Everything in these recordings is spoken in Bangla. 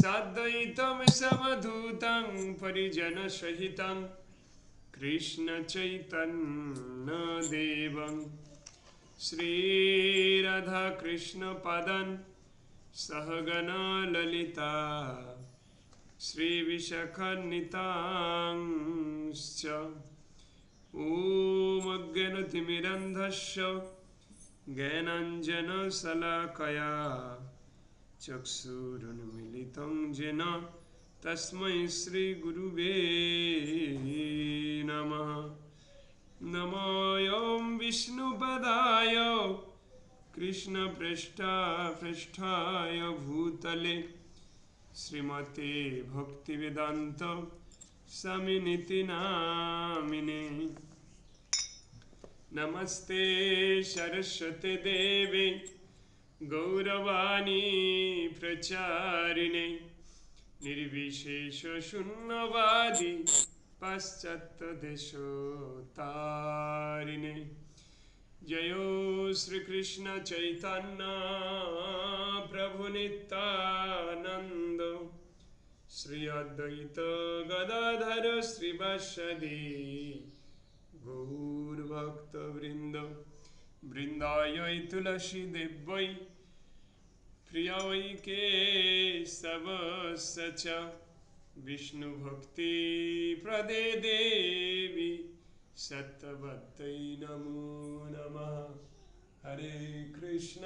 साद्वैतं समधूतं परिजनसहितं कृष्णचैतन्यदेवं श्रीराधाकृष्णपादान् सहगणा ललिता श्रीविशाखान्वितांश्च ॐ अज्ञानतिमिरन्धस्य ज्ञानाञ्जनशलाकया चक्षुरुन्मीलितं येन तस्मै श्रीगुरुवे नमः। नमोऽयं विष्णुपदाय कृष्णपृष्ठाय भूतले श्रीमते भक्तिवेदान्त स्वामिनिति नामिने। नमस्ते सरस्वती देवे गौरवाणी प्रचारिणे निर्विशेषशून्यवादी पाश्चात्यदेशोत्तारिणे। जयो श्रीकृष्ण चैतन्य प्रभु नित्यानंद श्री अद्वैत गदाधर श्रीवासदि गौरभक्तवृंद। वृंदाय तुलसी देवै प्रियै केशवस्य च विष्णु भक्ति प्रदे देवी सत्यवत्यै नमो नमः। हरे कृष्ण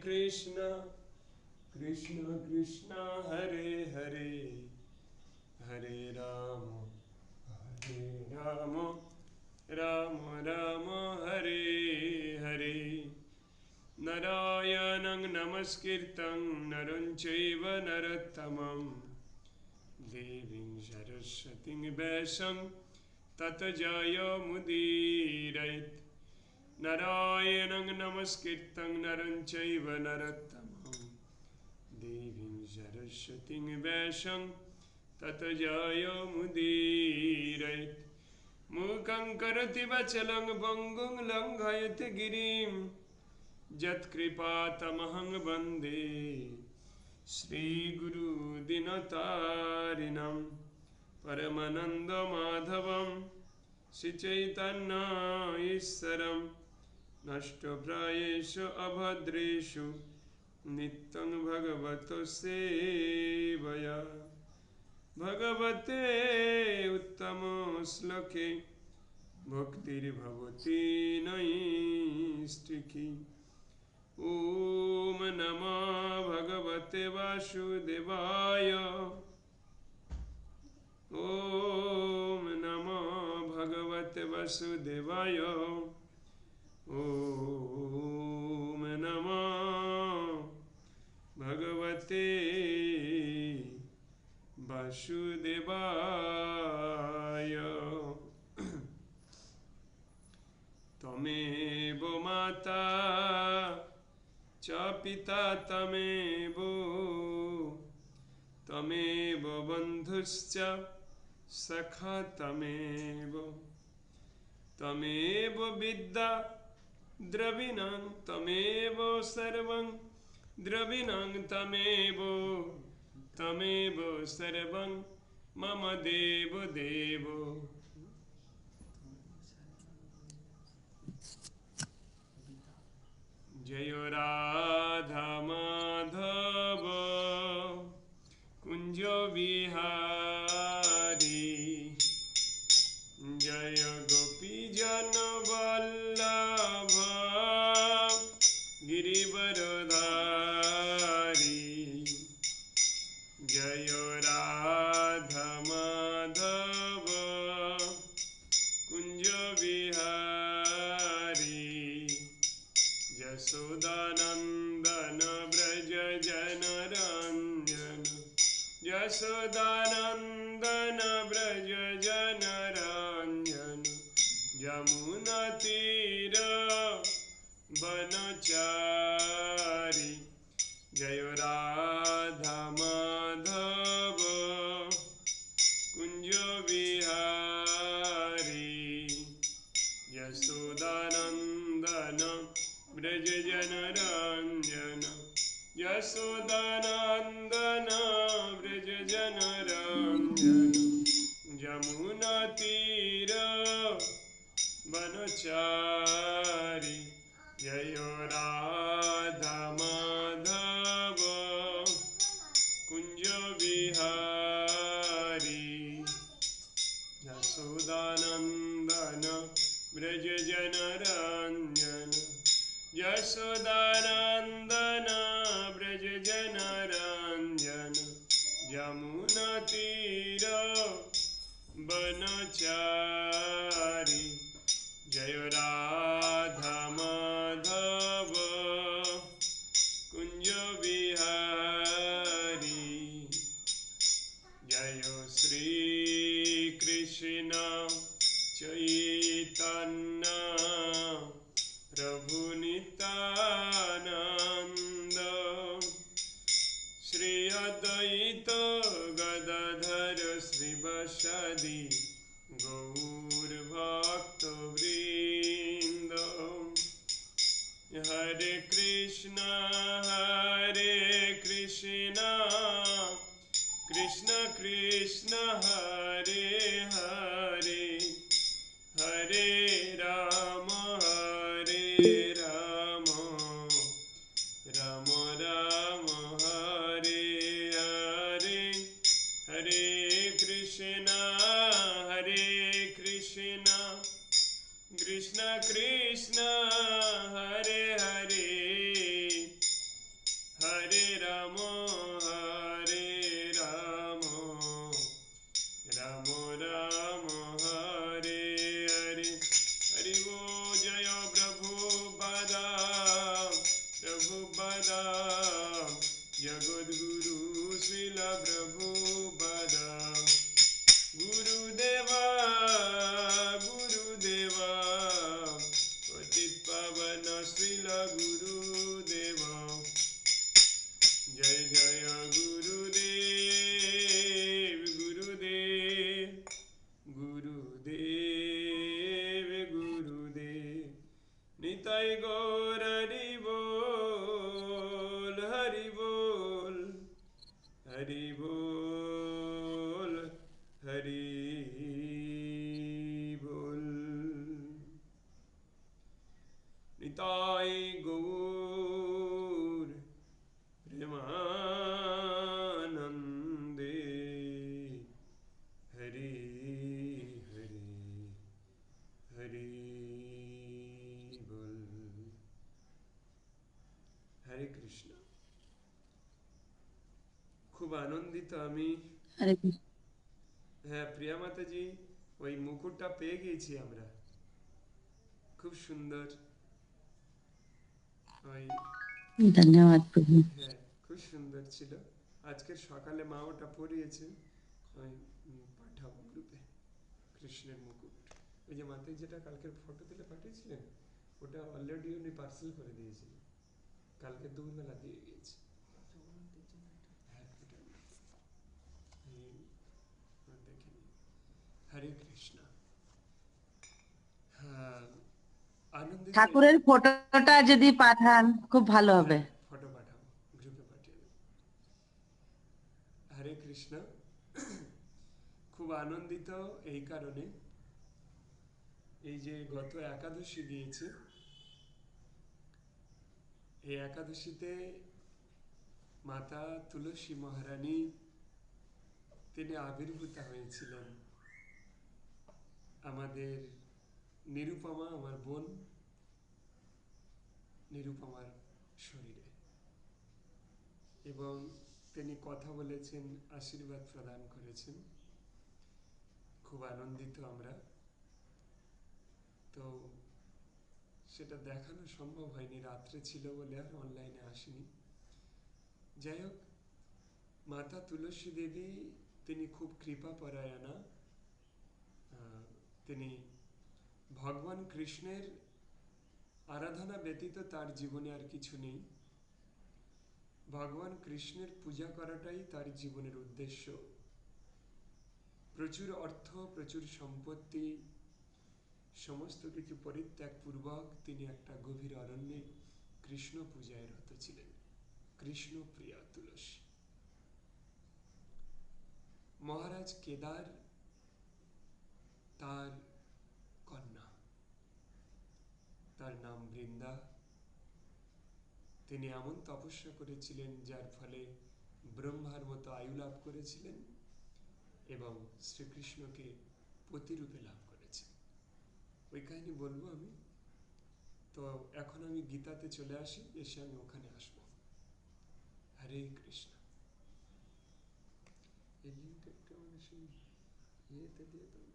कृष्ण कृष्ण हरे हरे हरे राम राम राम हरे हरे। नारायणं नमस्कृतं नरं चैव नरोत्तमं देवीं सरस्वतीं व्यासं ततो जयमुदीरयेत्। नारायणं नमस्कृतं नरं चैव नरोत्तमं देवीं सरस्वतीं व्यासं ततो जयमुदीरयेत्। मूकं करोति वाचालं पङ्गुं लङ्घयति गिरिं यत्कृपातमहं वन्दे श्रीगुरुदीनतारिणं परमानन्दमाधवं श्रीचैतन्य ईश्वरं नष्टप्रायेषु अभद्रेषु नित्यं भगवतो सेवया। भगवते उत्तम श्लोके भक्तिर्भवति नैष्टिकी। ॐ नमो भगवते वासुदेवाय ॐ नमो भगवते वासुदेवाय ॐ नमो भगवते वासुदेवाय। त्वमेव माता च पिता त्वमेव बन्धुश्च सखा त्वमेव विद्या द्रविणं त्वमेव सर्वं द्रविणं त्वमेव सर्वं मम देव। जय राधा माधव कुंज बिहारी जय गोपीजन वल्लभ गिरिवरधारी। जय राधा माधव कुंज बिहारी यशोदानंदन व्रज जनरंजन यशोदानंदन व्रज जनरंजन यमुना तीर वनचारी। जय राधा माधव कुंज बिहारी यशोदानंदन व्रज जनरंजन यशोदानंदन ব্রহ্মচারী জয় রাধা মাধব কুঞ্জ বিহারী জয় শ্রী কৃষ্ণ চৈতন্য প্রভু নিত্যানন্দ শ্রী অদ্বৈত গদাধর শ্রীবাসাদি গৌর ভক্ত বৃন্দ হরে কৃষ্ণ কৃষ্ণ কৃষ্ণ হরে হরে হরে রাম রাম রাম হরে হরে হরে কৃষ্ণ কৃষ্ণ কৃষ্ণ হরে হরে হরে রাম রাম রাম হরে হরে হরি বো জয় প্রভুপাদা জগদ্গুরু শ্রীল প্রভুপাদা গুরুদেবা পতিত পাবন শ্রীল গুরুদেবা জয় জয় গুরুদেব নিতাই গৌর হরি বল হরি বল হরি বল হরি বল নিতাই গৌর প্রেমানন্দে হরি হরি হরি বল হরে কৃষ্ণ। খুব আনন্দিত আমি। হরে কৃষ্ণ। হ্যাঁ প্রিয়া মাতাজি, ওই মুকুটটা পেয়ে গেছি আমরা, খুব সুন্দর। ওই ধন্যবাদ প্রভু। হ্যাঁ খুব সুন্দর ছিল। আজকের সকালে মা ওটা পরিয়েছে, ওই পাঠাবো গ্রুপে কৃষ্ণের মুকুট। ওই যে মাতাজি যেটা কালকের ফটো তুলে পাঠিয়েছিলেন, ওটা অলরেডি উনি পার্সেল করে দিয়েছিলেন, কালকে দুপুরবেলা দিয়ে গিয়েছে। হ্যাঁ দেখিনি। হরে কৃষ্ণ। হ্যাঁ আনন্দিত। ঠাকুরের ফটোটা যদি পাঠান খুব ভালো হবে। ফটো পাঠাবো, গ্রুপে পাঠিয়ে দেবো। হরে কৃষ্ণ। খুব আনন্দিত এই কারণে, এই যে গত একাদশী গিয়েছে, এই একাদশীতে মাতা তুলসী মহারানী তিনি আবির্ভূত হয়েছিলেন আমাদের নিরুপমা, আমার বোন নিরুপমার শরীরে, এবং তিনি কথা বলেছেন, আশীর্বাদ প্রদান করেছেন। খুব আনন্দিত আমরা। তো সেটা দেখানো সম্ভব হয়নি, রাত্রে ছিল বলে আর অনলাইনে আসেনি। যাই হোক, মাতা তুলসী দেবী তিনি খুব কৃপাপরায়ণা। তিনি ভগবান কৃষ্ণের আরাধনা ব্যতীত তার জীবনে আর কিছু নেই। ভগবান কৃষ্ণের পূজা করাটাই তার জীবনের উদ্দেশ্য। প্রচুর অর্থ, প্রচুর সম্পত্তি, সমস্ত কিছু পরিত্যাগ পূর্বক তিনি একটা গভীর অরণ্যে কৃষ্ণ পূজায় রত ছিলেন। কৃষ্ণ প্রিয়া তুলসী। মহারাজ কেদার তার কন্যা, তার নাম বৃন্দা। তিনি এমন তপস্যা করেছিলেন যার ফলে ব্রহ্মার মতো আয়ু লাভ করেছিলেন এবং শ্রীকৃষ্ণকে পতিরূপে লাভ করেছেন। ওই কাহিনী বলবো আমি। তো এখন আমি গীতাতে চলে আসি, এসে আমি ওখানে আসব। হরে কৃষ্ণ। এই লিঙ্কটা একটু আমার সেই ইয়েতে দিয়ে দাও।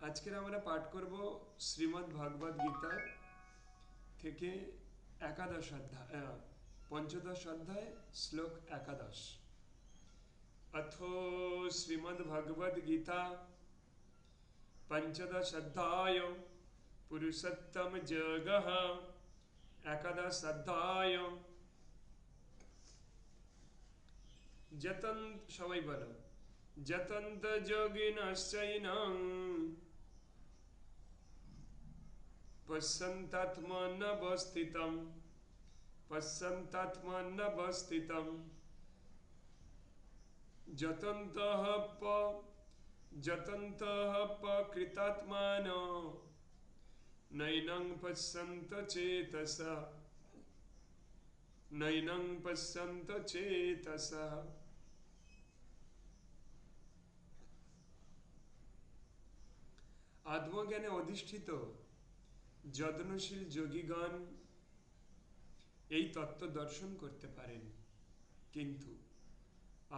আজকের আমরা পাঠ করব শ্রীমদ্ ভগবদ গীতার থেকে একাদশ অধ্যায়, পঞ্চদশ অধ্যায় শ্লোক একাদশ। अथो श्रीमद्भगवद्गीता पंचदश अध्याय पुरुषोत्तम जगः एकादश अध्याय जतन सबाई बोलो जतन्त योगिनश्चैनं पश्यन्तात्मनवस्थितं जतन्तः कृतात्मानो नैनं पश्यन्त चेतसः। आत्मज्ञाने अधिष्ठित যত্নশীল যোগীগণ এই তত্ত্ব দর্শন করতে পারেন, কিন্তু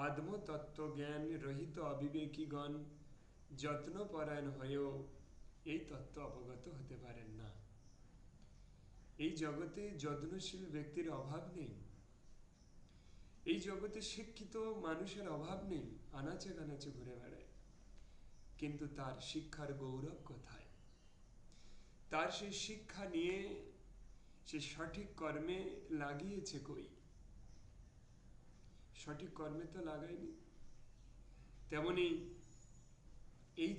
আত্মতত্ত্ব জ্ঞান রহিত অবিবেকীগণ যত্নপরায়ণ হয়েও এই তত্ত্ব অবগত হতে পারেন না। এই জগতে যত্নশীল ব্যক্তির অভাব নেই, এই জগতে শিক্ষিত মানুষের অভাব নেই, আনাচে কানাচে ঘুরে বেড়ায়, কিন্তু তার শিক্ষার গৌরব কোথায়? তার সেই শিক্ষা নিয়ে সে সঠিক কর্মে লাগিয়েছে কই? সঠিক কর্মে তো লাগায়নি। তেমনি এই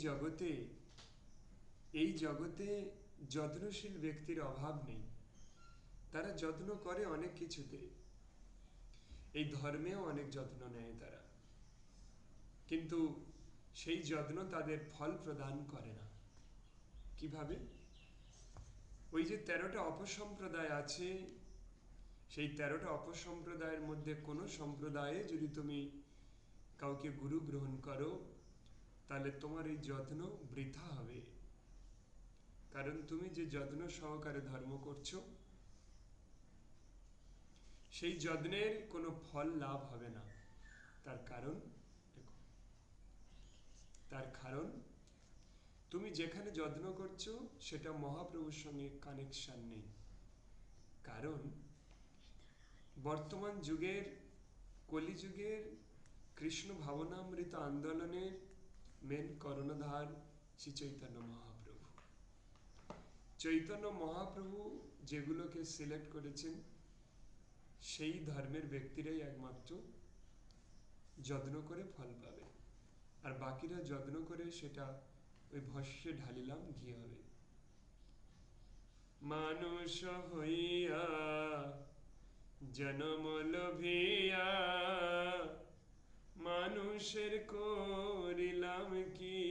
জগতে যত্নশীল ব্যক্তির অভাব নেই। তারা যত্ন করে অনেক কিছুতে, এই ধর্মেও অনেক যত্ন নেয় তারা, কিন্তু সেই যত্ন তাদের ফল প্রদান করে না। কিভাবে? ওই যে 13টা অপসম্প্রদায় আছে, সেই 13টা অপসম্প্রদায়ের মধ্যে কোনো সম্প্রদায়ে যদি তুমি কাউকে গুরু গ্রহণ করো, তাহলে তোমার এই যত্ন বৃথা হবে। কারণ তুমি যে যত্ন সহকারে ধর্ম করছো, সেই যত্নের কোনো ফল লাভ হবে না। তার কারণ তুমি যেখানে যত্ন করছো সেটা মহাপ্রভুর সঙ্গে কানেকশন নেই। কারণ বর্তমান যুগের, কলিযুগের কৃষ্ণ ভাবনামৃত আন্দোলনের মেন কর্ণধার শ্রী চৈতন্য মহাপ্রভু। চৈতন্য মহাপ্রভু যেগুলোকে সিলেক্ট করেছেন, সেই ধর্মের ব্যক্তিরাই একমাত্র যত্ন করে ফল পাবে, আর বাকিরা যত্ন করে সেটা ওই ভস্যে ঢালিলাম ঘি হবে। মানুষ হইয়া জনম লভিয়া মানুষের করিলাম কি?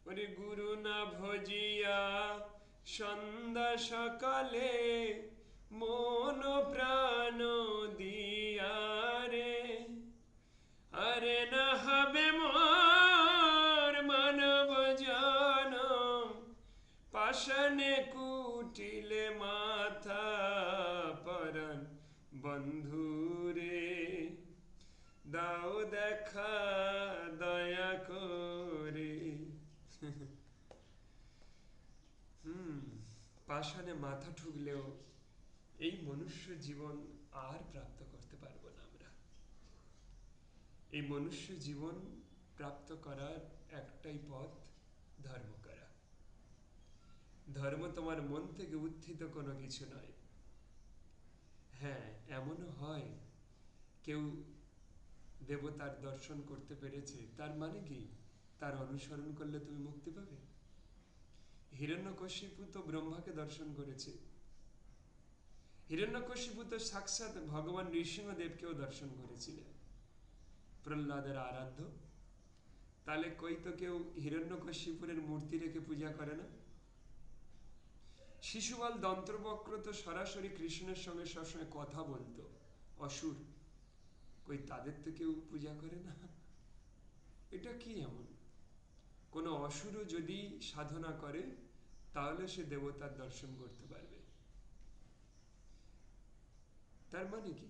ওরে গুরু না ভজিয়া সন্ধ্যা সকালে মন প্রাণ দিয়া রে, আরে না হবে মোর মানব জনম পাষাণে কুটিলে মাথা পরাণ বন্ধুরে, দাও দেখা দয়া করে। পাষাণে মাথা ঠুকলেও এই মনুষ্য জীবন আর প্রাপ্ত করতে পারবো না আমরা। এই মনুষ্য জীবন প্রাপ্ত করার একটাই পথ, ধর্ম করা। ধর্ম তোমার মন থেকে উত্থিত কোনো কিছু নয়। হ্যাঁ, এমনও হয় কেউ দেবতার দর্শন করতে পেরেছে, তার মানে কি তার অনুসরণ করলে তুমি মুক্তি পাবে? হিরণ্যকশিপু তো ব্রহ্মাকে দর্শন করেছে, হিরণ্যকশিপু তো সাক্ষাৎ ভগবান নৃসিংহদেবকেও দর্শন করেছিলেন, প্রহ্লাদের আরাধ্য। তাহলে কই তো কেউ হিরণ্যকশিপুরের মূর্তি রেখে পূজা করে না? শিশুপাল দন্ত্রবক্র তো সরাসরি কৃষ্ণের সঙ্গে সবসময় কথা বলতো, অসুর, কই তাদের তো কেউ পূজা করে না? এটা কি এমন? কোনো অসুরও যদি সাধনা করে তাহলে সে দেবতার দর্শন করতে পারবে। তার মানে কি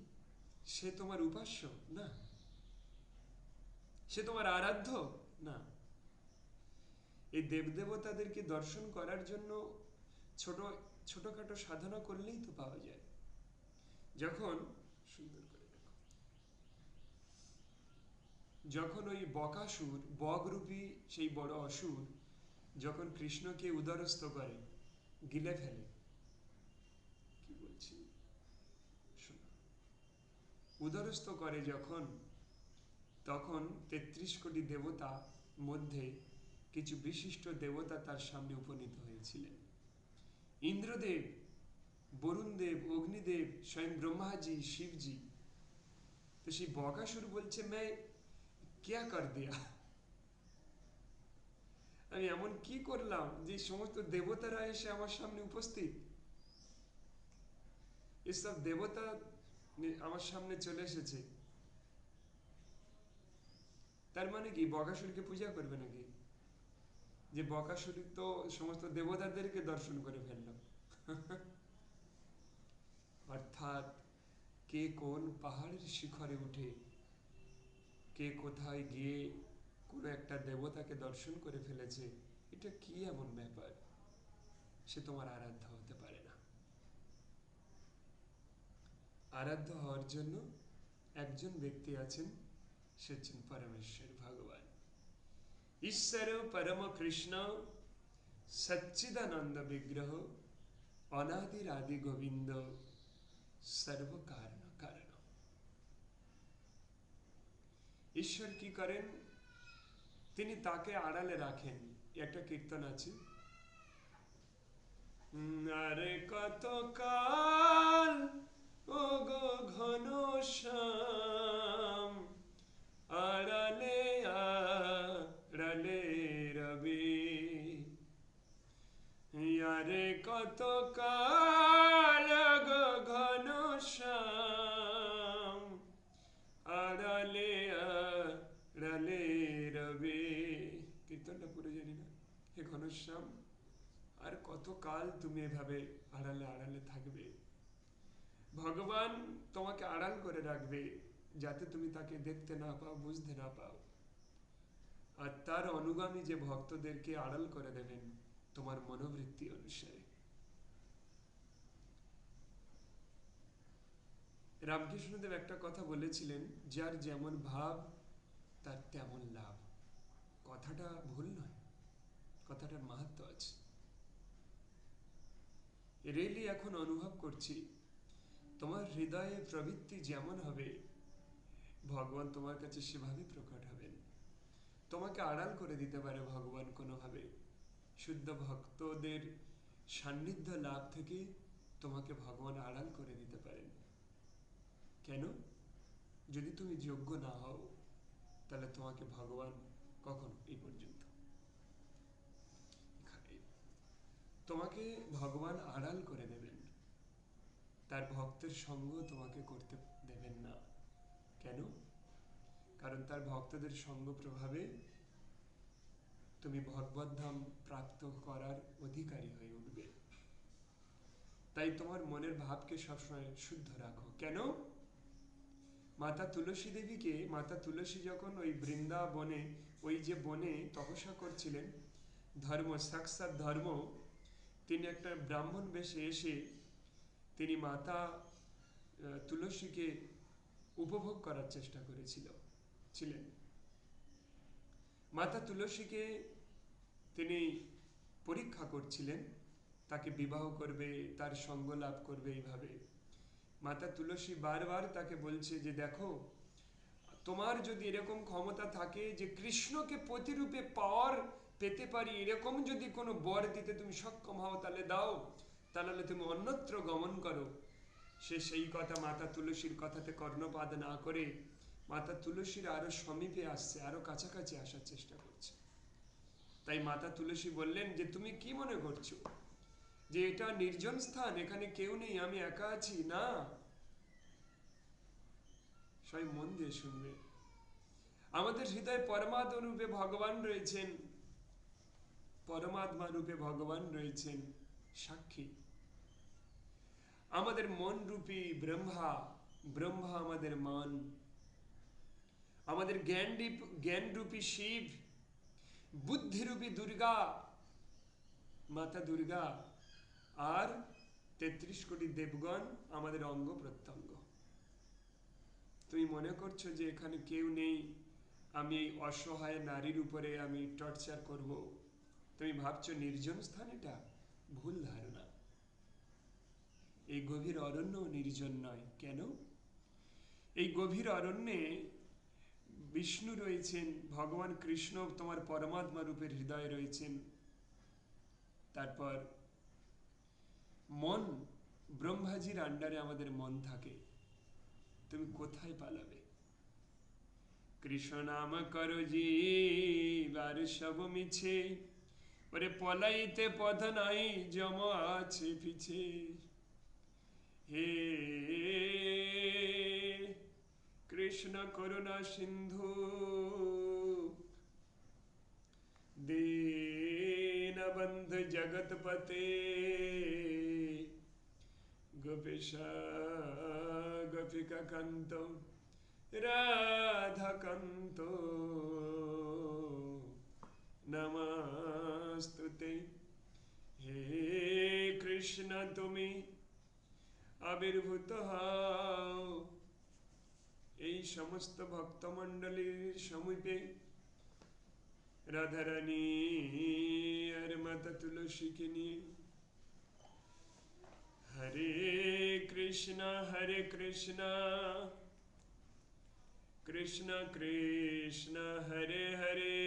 সে তোমার উপাস্য না, সে তোমার আরাধ্য না। এই দেবদেবতাদেরকে দর্শন করার জন্য ছোট ছোটখাটো সাধনা করলেই তো পাওয়া যায়। যখন সুন্দর করে দেখো, যখন ওই বকাসুর, বগরূপী সেই বড় অসুর যখন কৃষ্ণকে উদরস্থ করে, গিলে ফেলে, কি বলছি শোনো, উদরস্থ করে যখন, তখন ৩৩ কোটি দেবতা মধ্যে কিছু বিশিষ্ট দেবতা তার সামনে উপনীত হয়েছিলেন। ইন্দ্রদেব, বরুণদেব, অগ্নিদেব, স্বয়ং ব্রহ্মাজি, শিবজি। তো সেই বকাসুর বলছে, मैं क्या कर दिया, আমি এমন কি করলাম যে সমস্ত দেবতারা এসে আমার সামনে উপস্থিত, এসব দেবতা আমার সামনে চলে এসেছে। তার মানে কি বকাসুরকে পূজা করবে নাকি? যে বকাসুর তো সমস্ত দেবতাদেরকে দর্শন করে ফেলল। অর্থাৎ কে কোন পাহাড়ের শিখরে উঠে, কে কোথায় গিয়ে কোনো একটা দেবতাকে দর্শন করে ফেলেছে, এটা কি এমন ব্যাপার? সে তোমার আরাধ্য হতে পারে না। আরাধ্য হওয়ার জন্য একজন ব্যক্তি আছেন, সে হচ্ছেন পরমেশ্বর ভগবান, ঈশ্বর পরম কৃষ্ণ, সচ্চিদানন্দ বিগ্রহ, অনাদির আদি গোবিন্দ, সর্ব কারণ কারণ। ঈশ্বর কি করেন? তিনি তাকে আড়ালে রাখেন। একটা কীর্তন আছে, আরে কত কাল ও গো ঘন শ্যাম, আড়ালে আড়ালে রবি, আরে কত কাল গো ঘন শ্যাম, আড়ালে আড়ালে রবি। কীর্তনটা পুরো জানি না। হে ঘনশ্যাম, আর কত কাল তুমি এভাবে আড়ালে আড়ালে থাকবে? ভগবান তোমাকে আড়াল করে রাখবে যাতে তুমি তাকে দেখতে না পাও, বুঝতে না পাও। আর তার অনুগামী যে ভক্তদেরকে আড়াল করে দেবেন তোমার মনোবৃত্তি অনুসারে। রামকৃষ্ণদেব একটা কথা বলেছিলেন, যার যেমন ভাব তার তেমন লাভ। কথাটা ভুল নয়, কথাটার মাহাত্ম্য আছে। রিয়েলি এখন অনুভব করছি, তোমার হৃদয়ে প্রবৃত্তি যেমন হবে, ভগবান তোমার কাছে সেভাবে প্রকট হবেন। তোমাকে আড়াল করে দিতে পারে ভগবান কোনোভাবে। শুদ্ধ ভক্তদের সান্নিধ্য লাভ থেকে তোমাকে ভগবান আড়াল করে দিতে পারেন। কেন? যদি তুমি যোগ্য না হও, তাহলে তোমাকে ভগবান কখন, এই পর্যন্ত তোমাকে ভগবান আড়াল করে দেবেন, তার ভক্তের সঙ্গ তোমাকে করতে দেবেন না। কেন? কারণ তার ভক্তদের সঙ্গ প্রভাবে তুমি ভগবত ধাম প্রাপ্ত করার অধিকারী হয়ে উঠবে। তাই তোমার মনের ভাবকে সবসময় শুদ্ধ রাখো। কেন? মাতা তুলসী দেবীকে, মাতা তুলসী যখন ওই বৃন্দাবনে, ওই যে বনে তপস্যা করছিলেন, ধর্ম সাক্ষাৎ ধর্ম, তিনি একটা ব্রাহ্মণ বেশে এসে তিনি মাতা তুলসীকে উপভোগ করার চেষ্টা ছিলেন। মাতা তুলসীকে তিনি পরীক্ষা করছিলেন, তাকে বিবাহ করবে, তার সঙ্গ লাভ করবে এইভাবে। মাতা তুলসী বারবার তাকে বলছে যে দেখো, তোমার যদি এরকম ক্ষমতা থাকে যে কৃষ্ণকে প্রতিরূপে পেতে পারি, এরকম যদি কোনো বর দিতে তুমি সক্ষম হও, তাহলে দাও, তাহলে তুমি অন্যত্র গমন করো। সে সেই কথা মাতা তুলসীর কথাতে কর্ণপাত না করে মাতা তুলসীর আরো সমীপে আসছে, আরো কাছাকাছি আসার চেষ্টা করছে। তাই মাতা তুলসী বললেন যে তুমি কি মনে করছো যে এটা নির্জন স্থান, এখানে কেউ নেই, আমি একা আছি? না, সবাই মন দিয়ে শুনবে। আমাদের হৃদয়ে পরমাত্মা রূপে ভগবান রয়েছেন, পরমাত্মা রূপে ভগবান রয়েছেন সাক্ষী। আমাদের মন রূপী ব্রহ্মা, ব্রহ্মা আমাদের মন। আমাদের জ্ঞান রূপী শিব, বুদ্ধিরূপী দুর্গা, মাতা দুর্গা, আর 33 কোটি দেবগণ আমাদের অঙ্গ প্রত্যঙ্গ। তুমি মনে করছো যে এখানে কেউ নেই, আমি এই অসহায় নারীর উপরে আমি টর্চার করব, তুমি ভাবছো নির্জন স্থান, এটা ভুল ধারণা। এই গভীর অরণ্য নির্জন নয়। কেন? এই গভীর অরণ্যে বিষ্ণু রয়েছেন, ভগবান কৃষ্ণ তোমার পরমাত্মা রূপের হৃদয়ে রয়েছেন। তারপর মন, ব্রহ্মাজির আন্ডারে আমাদের মন থাকে। তুমি কোথায় পালাবে? কৃষ্ণ নাম করো জীবার সব মিছে, ওরে পলাইতে পথ নাই জম আছে পিছে। হে কৃষ্ণ করুণা সিন্ধু, দীনবন্ধু জগৎপতে, গোপীশা গোপিকা কান্ত রাধাকান্ত নমস্তুতে। হে কৃষ্ণ তুমি আবির্ভূত হও এই সমস্ত ভক্তমণ্ডলীর সমীপে, রাধারানী আর মাতা তুলসীকে নিয়ে। হরে কৃষ্ণ কৃষ্ণ কৃষ্ণ হরে হরে,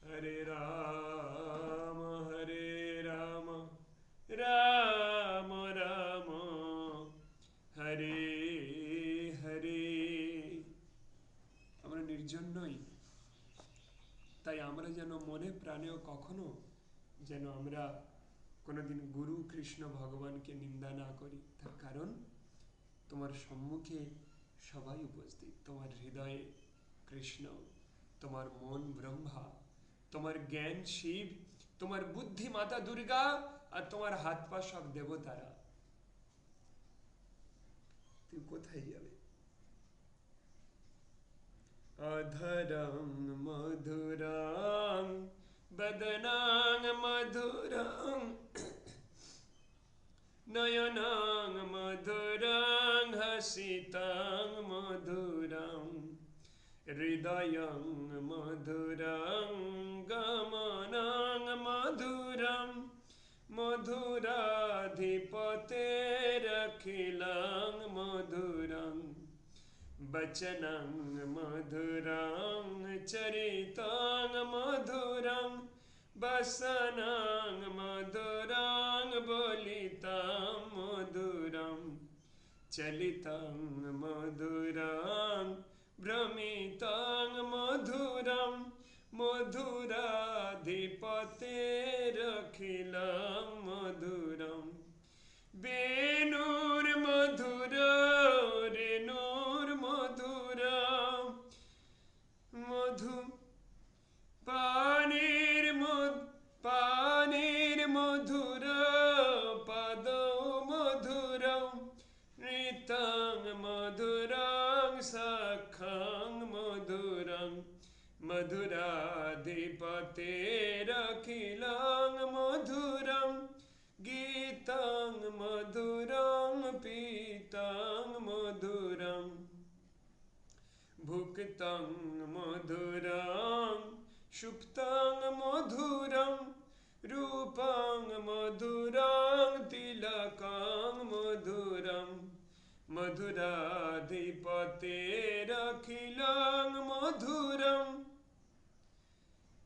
হরে রাম রাম রাম হরে হরে। আমরা নির্জন নই, তাই আমরা যেন মনে প্রাণেও কখনো যেন আমরা কোনোদিন গুরু কৃষ্ণ ভগবানকে নিন্দা না করি। তার কারণ তোমার সম্মুখে সবাই উপস্থিত, তোমার হৃদয়ে কৃষ্ণ, তোমার মন ব্রহ্মা, তোমার জ্ঞান শিব, তোমার বুদ্ধি মাতা দুর্গা, আর তোমার হাত পা সব দেবতারা। তুমি কোথায় যাবে? অধরং মধুরং বদনাং মধুরং, নয়নাং মধুরং হসিতাং মধুরং, হৃদয়ং মধুরং গমনাং মধুরং, মধুরাধিপতেরখিলাং মধুরং, বচনং মধুরং চরিতাং মধুরং, বসনং মধুরং বলিতাং মধুরং, চলিতাং মধুরং ভ্রমিতাং মধুরং, মধুরাধিপতেরখিলাং মধুরং, বেণুর মধুর রেণুর মধুর, মধু পানির মধুর, পদ মধুর, নৃতং মধুরং সখং মধুরং, মধুরাধিপতেরখিলাং মধুরং, গীতং মধুরং পীতং মধুরং, ভুক্তং মধুরং সুপ্তং মধুরং, রূপং মধুরং তিলকং মধুরং, মধুরাধিপতেরখিলাং মধুরং,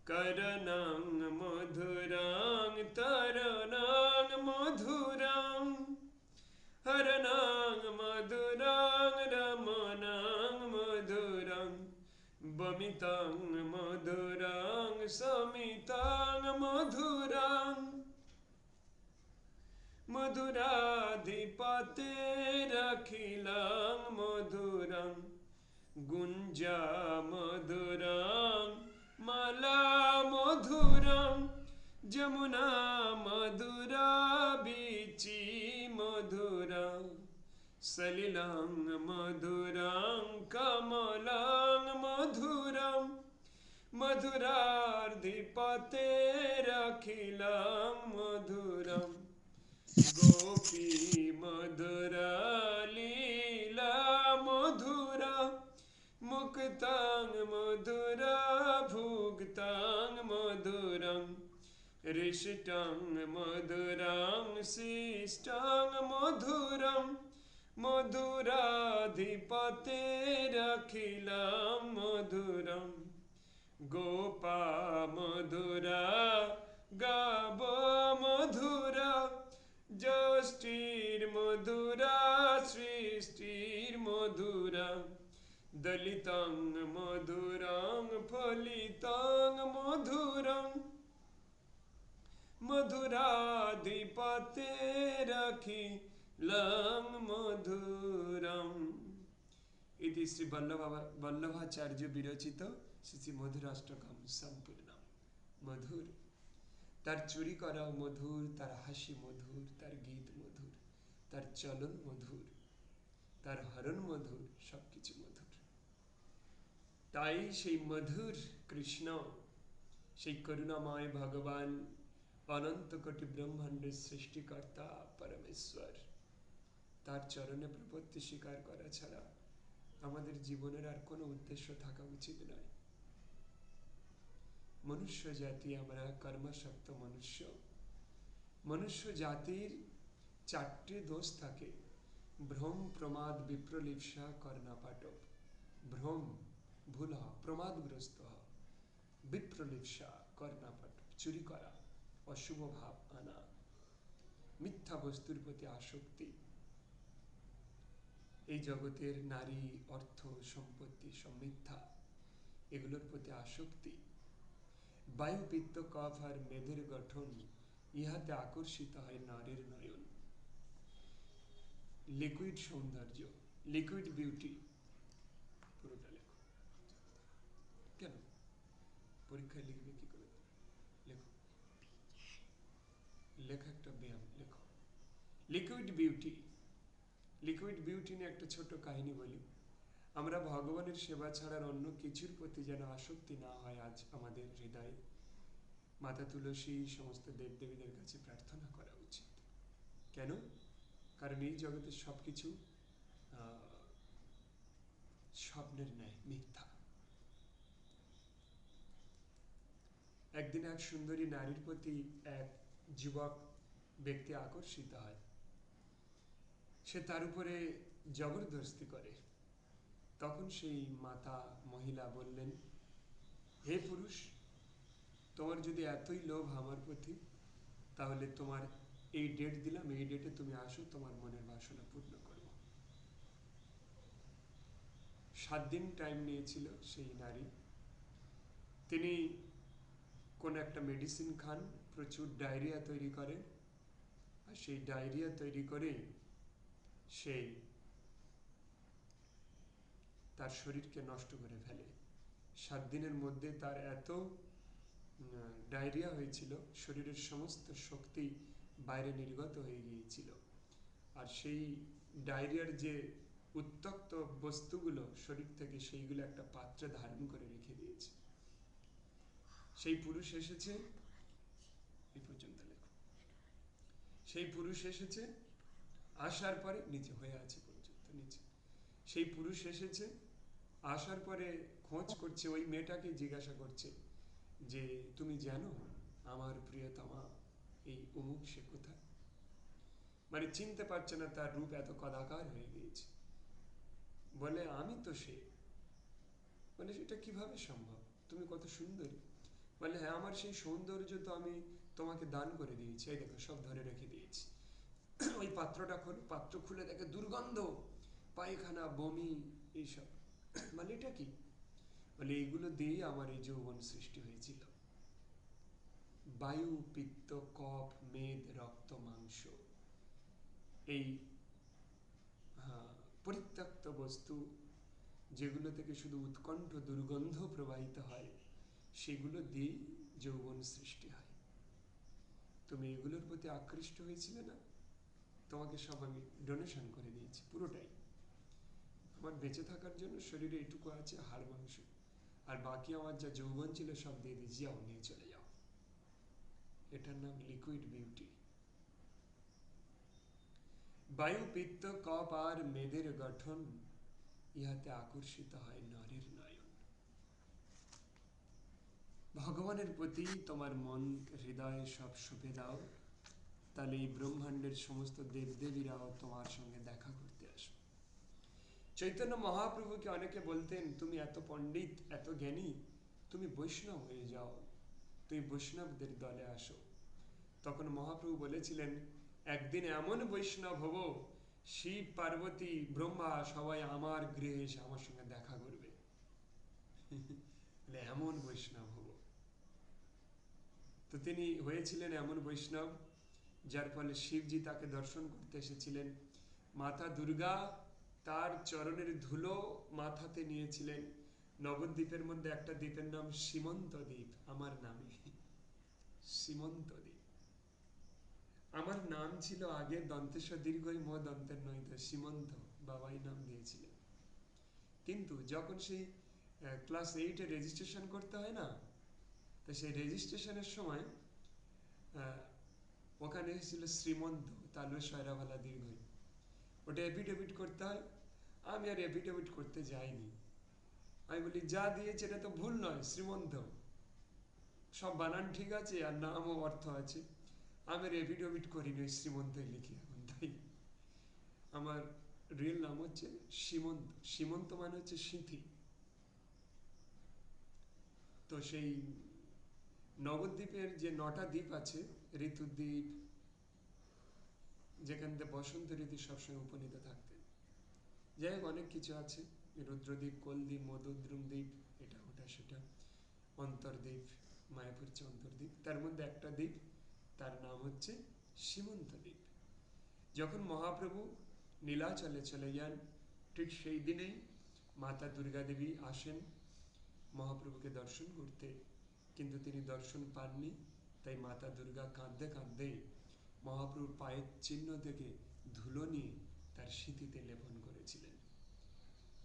করণং মধুরং তরণং মধুরং, হরণং মধুরং রমণং মধুরং, বমিতং মধুরং সমিতং মধুরং, মধুরাধিপতেরখিলাং মধুরং, গুঞ্জা মধুরং মালা মধুরং, যমুনা মধুরা বীচি মধুরং, সলিলং মধুরং কমলং মধুরং, मधुराधिपते राखिलाम मधुरम गोपी मधुरा लीला मधुरा मुक्तांग मधुरा भुक्तांग मधुरम ऋषिटांग मधुरां शिष्टांग मधुरम मधुराधिपतेरखिलां मधुरम गोपा मधुरा गाव मधुरा जष्टिर्मधुरा सृष्टिर्मधुरा दलितां मधुरां फलितां मधुरं मधुराधिपतेरखिलां मधुरम। इति श्री वल्लभाचार्य विरचित श्री मधुराष्टकम संपूर्णम। मधुर, तार चुरी करा मधुर, तार हासि मधुर, तार गीत मधुर, तार चलन मधुर, तार हरण मधुर, सबकिछु मधुर। ताई সেই মধুর কৃষ্ণ, সেই করুণাময় ভগবান, অনন্ত কোটি ব্রহ্মাণ্ডের সৃষ্টিকর্তা পরমেশ্বর, তার চরণে প্রপত্তি স্বীকার করা ছাড়া আমাদের জীবনের আর কোনো উদ্দেশ্য থাকা উচিত নয়। মনুষ্য জাতি আমরা কর্মাসক্ত মনুষ্য। মনুষ্য জাতির চারটে দোষ থাকে: ভ্রম, প্রমাদ, বিপ্রলিপ্সা, কর্ণাপাটব। ভ্রম, ভুল হওয়া, প্রমাদগ্রস্ত হওয়া, বিপ্রলিপ্সা, কর্ণাপাটব, চুরি করা, অশুভ ভাব আনা, মিথ্যা বস্তুর প্রতি আসক্তি, এই জগতের নারী, অর্থ, সম্পত্তি সব মিথ্যা, এগুলোর প্রতি আসক্তি। বায়ু, পিত্ত, কফ আর মেদের গঠন, ইহাতে আকর্ষিত হয় নারীর নয়ন। লিকুইড সৌন্দর্য, লিকুইড বিউটি, পুরোটা লেখো। কেন পরীক্ষায় লিখবে কি করে? লেখো, লেখা একটা ব্যায়াম, লেখো। Liquid beauty. লিকুইড বিউটি নিয়ে একটা ছোট কাহিনী বলি। আমরা ভগবানের সেবা ছাড়ার অন্য কিছুর প্রতি যেন আসক্তি না হয় আজ আমাদের হৃদয়ে। মাতা তুলসী, সমস্ত দেবদেবীদের কাছে প্রার্থনা করা উচিত। কেন? কারণ এই জগতের সবকিছু স্বপ্নের ন্যায় মিথ্যা। একদিন এক সুন্দরী নারীর প্রতি এক যুবক ব্যক্তি আকর্ষিত হয়। সে তার উপরে জবরদস্তি করে। তখন সেই মাতা মহিলা বললেন, হে পুরুষ, তোমার যদি এতই লোভ আমার প্রতি, তাহলে তোমার এই ডেট দিলাম, এই ডেটে তুমি আসো, তোমার মনের বাসনা পূর্ণ করব। 7 দিন টাইম নিয়েছিল সেই নারী। তিনি কোন একটা মেডিসিন খান, প্রচুর ডায়রিয়া তৈরি করে, আর সেই ডায়রিয়া তৈরি করে সেই তার শরীরকে নষ্ট করে ফেলে। 7 দিনের মধ্যে তার এত ডায়রিয়া হয়েছিল, শরীরের সমস্ত শক্তি বাইরে নির্গত হয়ে গিয়েছিল। আর সেই ডায়রিয়ার যে উত্তক্ত বস্তুগুলো শরীর থেকে, সেইগুলো একটা পাত্রে ধারণ করে রেখে দিয়েছে। সেই পুরুষ এসেছে, এই পর্যন্ত লেখো। সেই পুরুষ এসেছে, আসার পরে নিচে হয়ে আছে পর্যন্ত নিচে। সেই পুরুষ এসেছে, আসার পরে খোঁজ করছে, ওই মেয়েটাকে জিজ্ঞাসা করছে যে তুমি জানো আমার প্রিয়তমা এই অমুক সে কোথায়? মানে চিনতে পারছে না, তার রূপ এত কদাকার হয়ে গিয়েছে। বলে আমি তো সে। বলে সেটা কিভাবে সম্ভব? তুমি কত সুন্দরী। বলে হ্যাঁ, আমার সেই সৌন্দর্য তো আমি তোমাকে দান করে দিয়েছি, এই দেখো সব ধরে রেখে দিয়েছি। ওই পাত্রটা খোলো, পাত্র খুলে দেখে দুর্গন্ধ, পায়খানা, বমি, এইসব। মানে এটা কি? বলে এইগুলো দিয়েই আমার এই যৌবন সৃষ্টি হয়েছিল। বায়ু, পিত্ত, কফ, মেদ, রক্ত, মাংস, এই পরিত্যক্ত বস্তু যেগুলো থেকে শুধু উৎকণ্ঠ দুর্গন্ধ প্রবাহিত হয়, সেগুলো দিয়েই যৌবন সৃষ্টি হয়। তুমি এগুলোর প্রতি আকৃষ্ট হয়েছিলে না? তোমাকে সব আমি ডোনেশন করে দিয়েছি, পুরোটাই। আমার বেঁচে থাকার জন্য শরীরে এটুকু আছে হাড় মাংস, আর বাকি আমার যা যৌবন ছিল সব দিয়ে দিয়েছি, যাও নিয়ে চলে যাও। এটার নাম লিকুইড বিউটি। বায়ু পিত্ত কপ আর মেদের গঠন, ইহাতে আকর্ষিত হয় নরের নয়ন। ভগবানের প্রতি তোমার মন হৃদয়ে সব সঁপে দাও, তাহলে এই ব্রহ্মাণ্ডের সমস্ত দেবদেবীরাও তোমার সঙ্গে দেখা করতে আসবে। চৈতন্য মহাপ্রভুকে অনেকে বলতেন, তুমি এত পণ্ডিত, এত জ্ঞানী, তুমি বৈষ্ণব হয়ে যাও, তুমি বৈষ্ণবদের দলে আসো। তখন মহাপ্রভু বলেছিলেন, একদিন এমন বৈষ্ণব হব, শিব পার্বতী ব্রহ্মা সবাই আমার গৃহে এসে আমার সঙ্গে দেখা করবে। এমন বৈষ্ণব হব। তো তিনি হয়েছিলেন এমন বৈষ্ণব, যার ফলে শিবজি তাকে দর্শন করতে এসেছিলেন। মাতা দুর্গা তার চরণের ধুলো মাথাতে নিয়েছিলেন। নবদ্বীপের মধ্যে একটা দ্বীপের নাম সীমন্ত দ্বীপ, আমার নামে, সীমন্ত দ্বীপ। আমার নাম ছিল আগে দন্তেশ্বর দীর্ঘই ম দন্তের নইত, সীমন্ত বাবাই নাম দিয়েছিলেন। কিন্তু যখন সেই ক্লাস 8-এ রেজিস্ট্রেশন করতে হয় না, তো সেই রেজিস্ট্রেশনের সময় ওখানে এসেছিল শ্রীমন্ত তালু সয়রাভালা দীর্ঘই, ওটা এফিডেভিট করতে হয়। আমি আর এফিডেভিট করতে যাইনি। আমি বলি, যা দিয়েছে এটা তো ভুল নয়, শ্রীমন্ত সব বানান ঠিক আছে আর নামও অর্থ আছে। আমি আর এফিডেভিট করিনি, ওই শ্রীমন্তই লিখি এখন। তাই আমার রিয়েল নাম হচ্ছে সীমন্ত। সীমন্ত মানে হচ্ছে সিঁথি। তো সেই নবদ্বীপের যে 9টা দ্বীপ আছে, ঋতুদ্বীপ, যেখান থেকে বসন্ত ঋতু সবসময় উপনীত থাকতেন, যাই হোক অনেক কিছু আছে, রুদ্রদ্বীপ, কোলদ্বীপ, মধুদ্রুম দ্বীপ, এটা ওটা সেটা, অন্তর্দ্বীপ, মায়াপুর হচ্ছে অন্তর্দ্বীপ, তার মধ্যে একটা দ্বীপ, তার নাম হচ্ছে সীমন্ত দ্বীপ। যখন মহাপ্রভু নীলাচলে চলে যান, ঠিক সেই দিনেই মাতা দুর্গা দেবী আসেন মহাপ্রভুকে দর্শন করতে, কিন্তু তিনি দর্শন পাননি। তাই মাতা দুর্গা কাঁদতে কাঁদতে মহাপ্রভুর পায়ের চিহ্ন থেকে ধুলো নিয়ে তার সিঁথিতে লেপন করেছিলেন।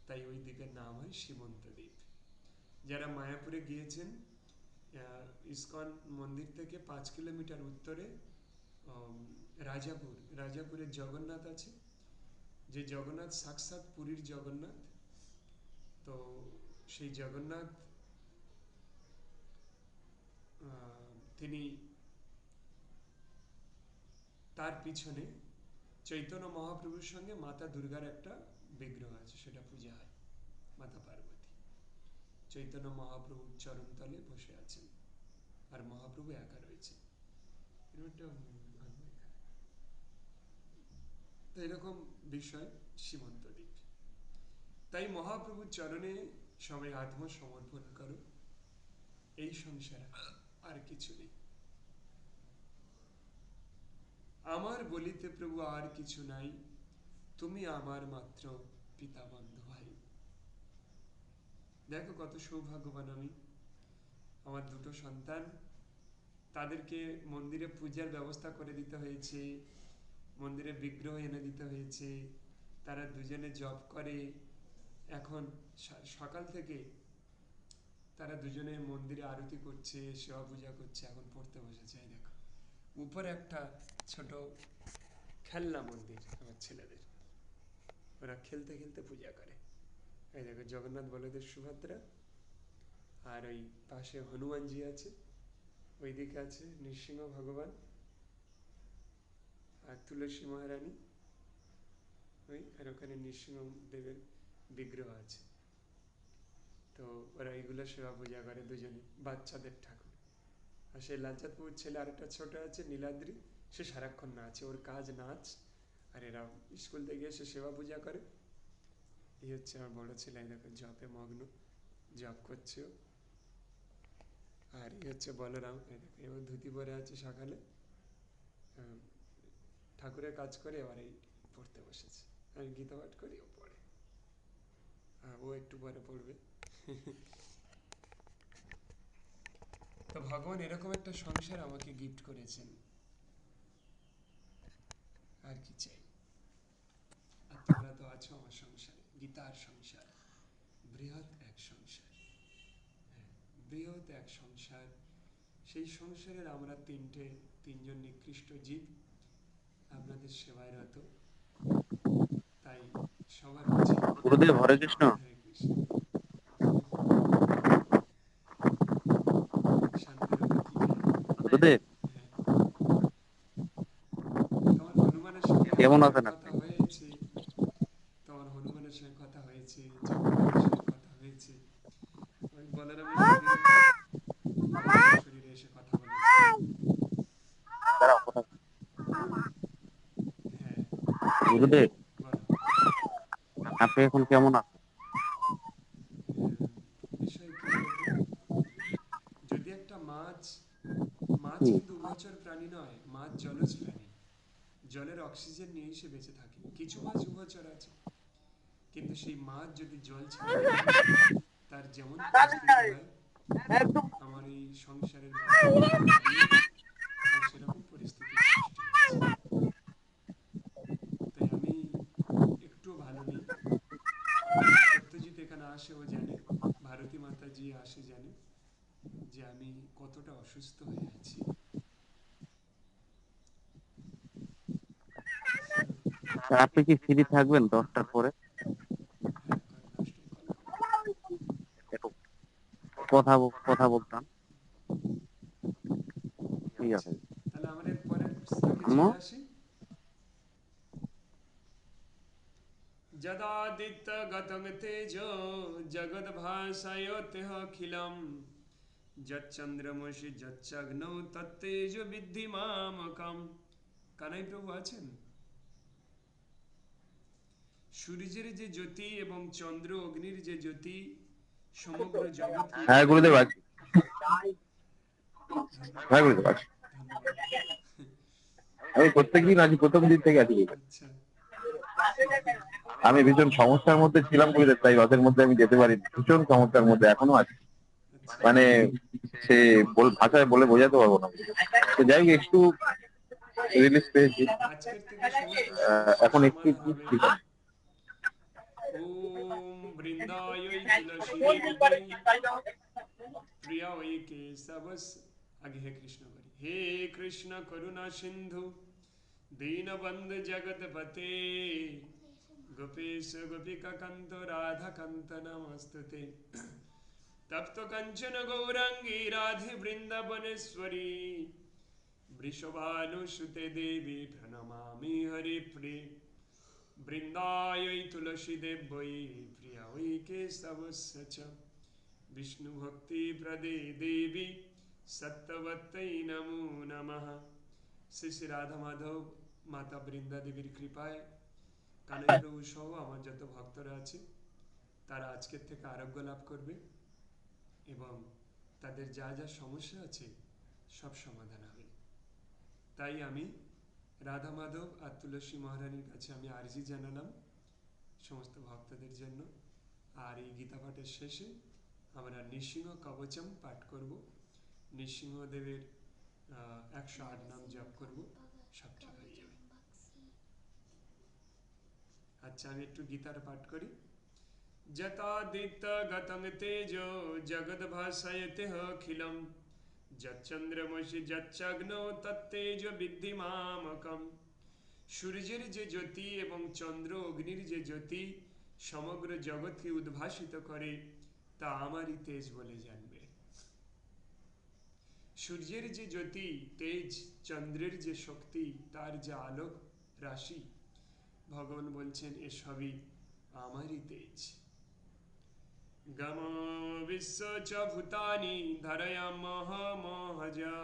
তাই ওই দ্বীপের নাম হয় সীমন্ত দ্বীপ। যারা মায়াপুরে গিয়েছেন, ইস্কন মন্দির থেকে 5 কিলোমিটার উত্তরে রাজাপুরের জগন্নাথ আছে, যে জগন্নাথ সাক্ষাৎ পুরীর জগন্নাথ। তো সেই জগন্নাথ তিনি, তার পিছনে চৈতন্য মহাপ্রভুর সঙ্গে মাতা দুর্গার একটা বিগ্রহ আছে, সেটা পূজা হয়, মাতা পার্বতী। চৈতন্য মহাপ্রভুর চরণতলে বসে আছেন আর মহাপ্রভু একা রয়েছেন। তো এরকম বিষয় সীমন্ত দ্বীপ। তাই মহাপ্রভুর চরণে সবাই আত্মসমর্পণ করো, এই সংসার আর কিছু নেই। আমার বলিতে প্রভু আর কিছু নাই, তুমি আমার মাত্র পিতা বন্ধু ভাই। দেখো কত সৌভাগ্যবান আমি, আমার 2টো সন্তান, তাদেরকে মন্দিরে পূজার ব্যবস্থা করে দিতে হয়েছে, মন্দিরে বিগ্রহ এনে দিতে হয়েছে, তারা দুজনে জব করে। এখন সকাল থেকে তারা দুজনে মন্দিরে আরতি করছে, সেবা পূজা করছে, এখন পড়তে বসেছে। দেখো উপরে একটা ছোট খেলনা মন্দির আমার ছেলেদের, ওরা খেলতে খেলতে পূজা করে। এই দেখো জগন্নাথ বলদেব সুভদ্রা, আর ওই পাশে হনুমানজি আছে, ওইদিকে আছে নৃসিংহ ভগবান আর তুলসী মহারানী, ওই আর ওখানে নৃসিংহ দেবের বিগ্রহ আছে। তো ওরা এইগুলো সেবা পূজা করে দুজনে, বাচ্চাদের ঠাকুর। আর সেই লালচাঁদপুর ছেলে আরেকটা ছোট আছে নীলাদ্রি, সে সারাক্ষণ নাচে, ওর কাজ নাচ। আর এরা স্কুল থেকে এসে সেবা পূজা করে। এই হচ্ছে আমার বড় ছেলে, দেখো জপে মগ্ন, জপ করছে। আর এই হচ্ছে বলরাম, এবার ধুতি পরে আছে, সকালে ঠাকুরের কাজ করে, এবার এই পড়তে বসেছে। আমি গীতা পাঠ করি, ও পড়ে, ও একটু পরে পড়বে। তো ভগবান এরকম একটা সংসার আমাকে গিফট করেছেন, আর কি চাই। আর তোমরা তো আছো আমার সংসারে, গীতার সংসার, বৃহৎ এক সংসার। বৃহৎ এক সংসার। সেই সংসারের আমরা তিনজন নিকৃষ্ট জীব আপনাদের সেবায় রত। তাই সবার উচিত গুরুদেব হরে কৃষ্ণ। হরে কৃষ্ণ। শান্তিরূপে কি চাই? গুরুদেব হ্যাঁ, তোমার হনুমানের সঙ্গে কেমন আমার আছেন কথা আপনি? হয়েছে, তোমার হনুমানের সঙ্গে কথা হয়েছে, জগন্নাথের সঙ্গে কথা হয়েছে, ওই বলরামের শরীরে, বলরামের শরীরে এসে কথা বলেছে। দাঁড়াও, কোথায়? হ্যাঁ, গুরুদেব বলো। আপনি এখন কেমন আছেন? বিষয় কি বলতো, যদি একটা মাছ, মাছ কি? কিন্তু উভচর প্রাণী নয়, মাছ জলজ প্রাণী, জলের অক্সিজেন নিয়েই সে বেঁচে থাকে। কিছু মাছ উভচর আছে, কিন্তু সেই মাছ যদি জল ছেড়ে দেয়, তার যেমন পরিস্থিতি হয়, আমার এই সংসারের ভারসাম্য হারিয়ে তার সেরকম পরিস্থিতির সৃষ্টি হয়েছে। তাই আমি একটু ভালো নেই। সত্যজিৎ এখানে আসে, ও জানে, ভারতী মাতাজি আসে জানে যে আমি কতটা অসুস্থ হয়ে আছি। তা আপনি কি ফ্রি থাকবেন 10টার পরে? হ্যাঁ, 10টায় কল করো। একটু কথা বলতাম। ঠিক আচ্ছা, আছে। তাহলে আমাদের পরের শ্লোকে আম্মু চলে আসি। যদাদিত্য গতং তেজো জগদ্ভাসায়তেऽখিলম যচ্চন্দ্রমসি যচ্চগ্নৌ তত্তেজ বিদ্ধি মামকম। কানাই প্রভু আছেন? সূর্যের যে জ্যোতি এবং চন্দ্র অগ্নির যে জ্যোতি সমগ্র জগৎকে হ্যাঁ উদ্ভাসিত। গুরুদেব আছি। ধন্যবাদ, হ্যাঁ গুরুদেব আছি। ধন্যবাদ। আমি প্রত্যেকদিন আছি, প্রথম দিন থেকে আছি গুরুদেব। আচ্ছা, আমি ভীষণ সমস্যার মধ্যে ছিলাম গুরুদেব, তাই রথের মধ্যে আমি যেতে পারি। ভীষণ সমস্যার মধ্যে এখনো আছি। আচ্ছা, মানে সে ভাষায় বলে বোঝাতে পারবো না। তো যাই হোক, একটু রিলিজ পেয়েছি। আজকের থেকে সমস্ত সমস্যার এখন একটু সমাধান একটু হবে। ঠিক আছে। ওম বৃন্দায় তুলসী দেবী প্রিয়া ওই কেশবস। আগে হে কৃষ্ণ বলি। হে কৃষ্ণ করুণা সিন্ধু দীনবন্ধু জগৎপতে গোপেশ গোপিকা কান্ত রাধা কান্ত নমস্তুতে। তপ্ত কাঞ্চন গৌরাঙ্গী রাধে বৃন্দাবনেশ্বরী বৃষভানুসুতে দেবী প্রণমামি হরিপ্রিয়ে। বৃন্দায় তুলসী দেবৈ প্রিয়া ওই কেশবস্য চ বিষ্ণু ভক্তি প্রদে দেবী সত্যবত্তৈ নমো নমঃ। শ্রী শ্রী রাধা মাধব মাতা বৃন্দা দেবীর কৃপায় কানাই প্রভু সহ আমার যত ভক্তরা আছে তারা আজকের থেকে আরোগ্য লাভ করবে এবং তাদের যা যা সমস্যা আছে সব সমাধান হবে। তাই আমি রাধা মাধব আর তুলসী মহারানীর কাছে আমি আর্জি জানালাম সমস্ত ভক্তদের জন্য। আর এই গীতা পাঠের শেষে আমরা নৃসিংহ কবচম পাঠ করব, নৃসিংহদেবের 108 নাম জপ করব, সব ঠিক হয়ে যাবে। আচ্ছা, আমি একটু গীতার পাঠ করি। যতাদিত্য গতং তেজো জগদ্ভাসয়তেऽখিলম যচ্চন্দ্রমসি যচ্চগ্নৌ তত্তেজ বিদ্ধি মামকম। সূর্যের যে জ্যোতি এবং চন্দ্র অগ্নির যে জ্যোতি সমগ্র জগৎকে উদ্ভাসিত করে তা আমারই তেজ বলে জানবে। সূর্যের যে জ্যোতি তেজ, চন্দ্রের যে শক্তি, তার যে আলোক রাশি, ভগবান বলছেন এসবই আমারই তেজ। গম বিশ্ব চ ভূতানি ধরয়ামহ মহজা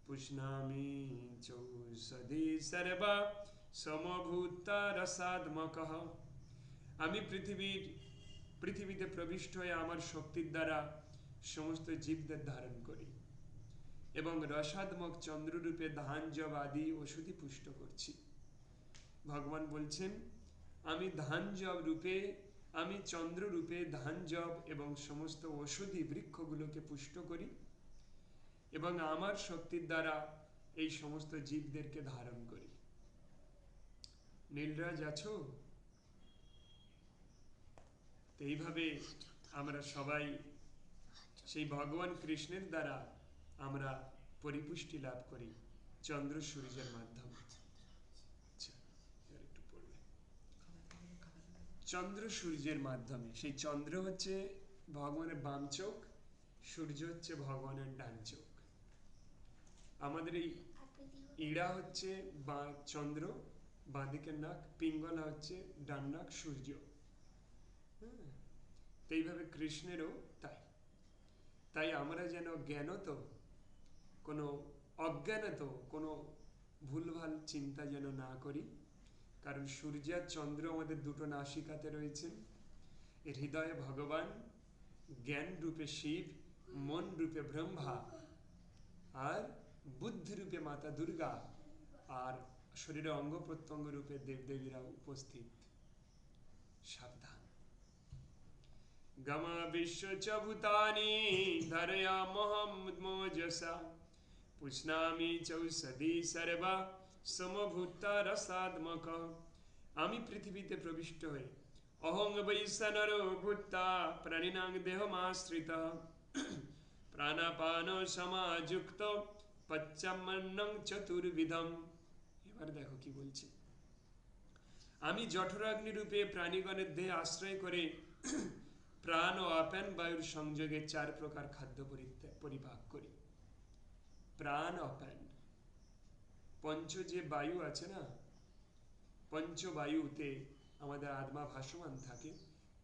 পুষ্ণামি চৌষধি সর্বা সমভূতা রসাত্মকঃ। আমি পৃথিবীতে প্রবিষ্ট হয়ে আমার শক্তির দ্বারা সমস্ত জীবদের ধারণ করি এবং রসাত্মক চন্দ্ররূপে ধান জব আদি ওষুধি পুষ্ট করছি। ভগবান বলছেন আমি ধান জব রূপে, আমি চন্দ্র রূপে ধান জব এবং সমস্ত ওষুধি বৃক্ষগুলোকে পুষ্ট করি এবং আমার শক্তির দ্বারা এই সমস্ত জীবদেরকে ধারণ করি। নীলরাজ আছো? এইভাবে আমরা সবাই সেই ভগবান কৃষ্ণের দ্বারা আমরা পরিপুষ্টি লাভ করি চন্দ্র সূর্যের মাধ্যমে। আচ্ছা, এবার একটু পড়বে। চন্দ্র সূর্যের মাধ্যমে, সেই চন্দ্র হচ্ছে ভগবানের বাম চোখ, সূর্য হচ্ছে ভগবানের ডান চোখ। আমাদের এই ইড়া হচ্ছে বা চন্দ্র, বাঁদিকের নাক, পিঙ্গলা হচ্ছে ডান নাক সূর্য। হ্যাঁ, তো এইভাবে কৃষ্ণেরও তাই। তাই আমরা যেন জ্ঞানত, কোনো অজ্ঞানত কোনো ভুলভাল চিন্তা যেন না করি, কারণ সূর্য আর চন্দ্র আমাদের দুটো নাসিকাতে রয়েছেন। হৃদয়ে ভগবান, জ্ঞান রূপে শিব, মন রূপে ব্রহ্মা, আর বুদ্ধি রূপে মাতা দুর্গা, আর শরীরে অঙ্গ প্রত্যঙ্গ রূপে দেবদেবীরা উপস্থিত। সাবধান। গমা বিশ্ব চ ভূতানি ধরয়া মোহাম্মদমোজসা পুষ্ণামি চৌষধি সর্বা সমভূতা রসাত্মক। আমি পৃথিবীতে প্রবিষ্ট হয়ে অহং বৈশ্বনর ভূতা প্রাণিনাং দেহমাশ্রিত প্রাণাপান সমাযুক্ত পচ্চমন্নং চতুর্বিধম। এবার দেখো কি বলছে। আমি জঠরাগ্নি রূপে প্রাণীগণের দেহে আশ্রয় করে প্রাণ ও আপান বায়ুর সংযোগে 4 প্রকার খাদ্য পরিপাক করি। প্রাণ অপান, পঞ্চ যে বায়ু আছে না, পঞ্চবায়ুতে আমাদের আত্মা ভাসমান থাকে।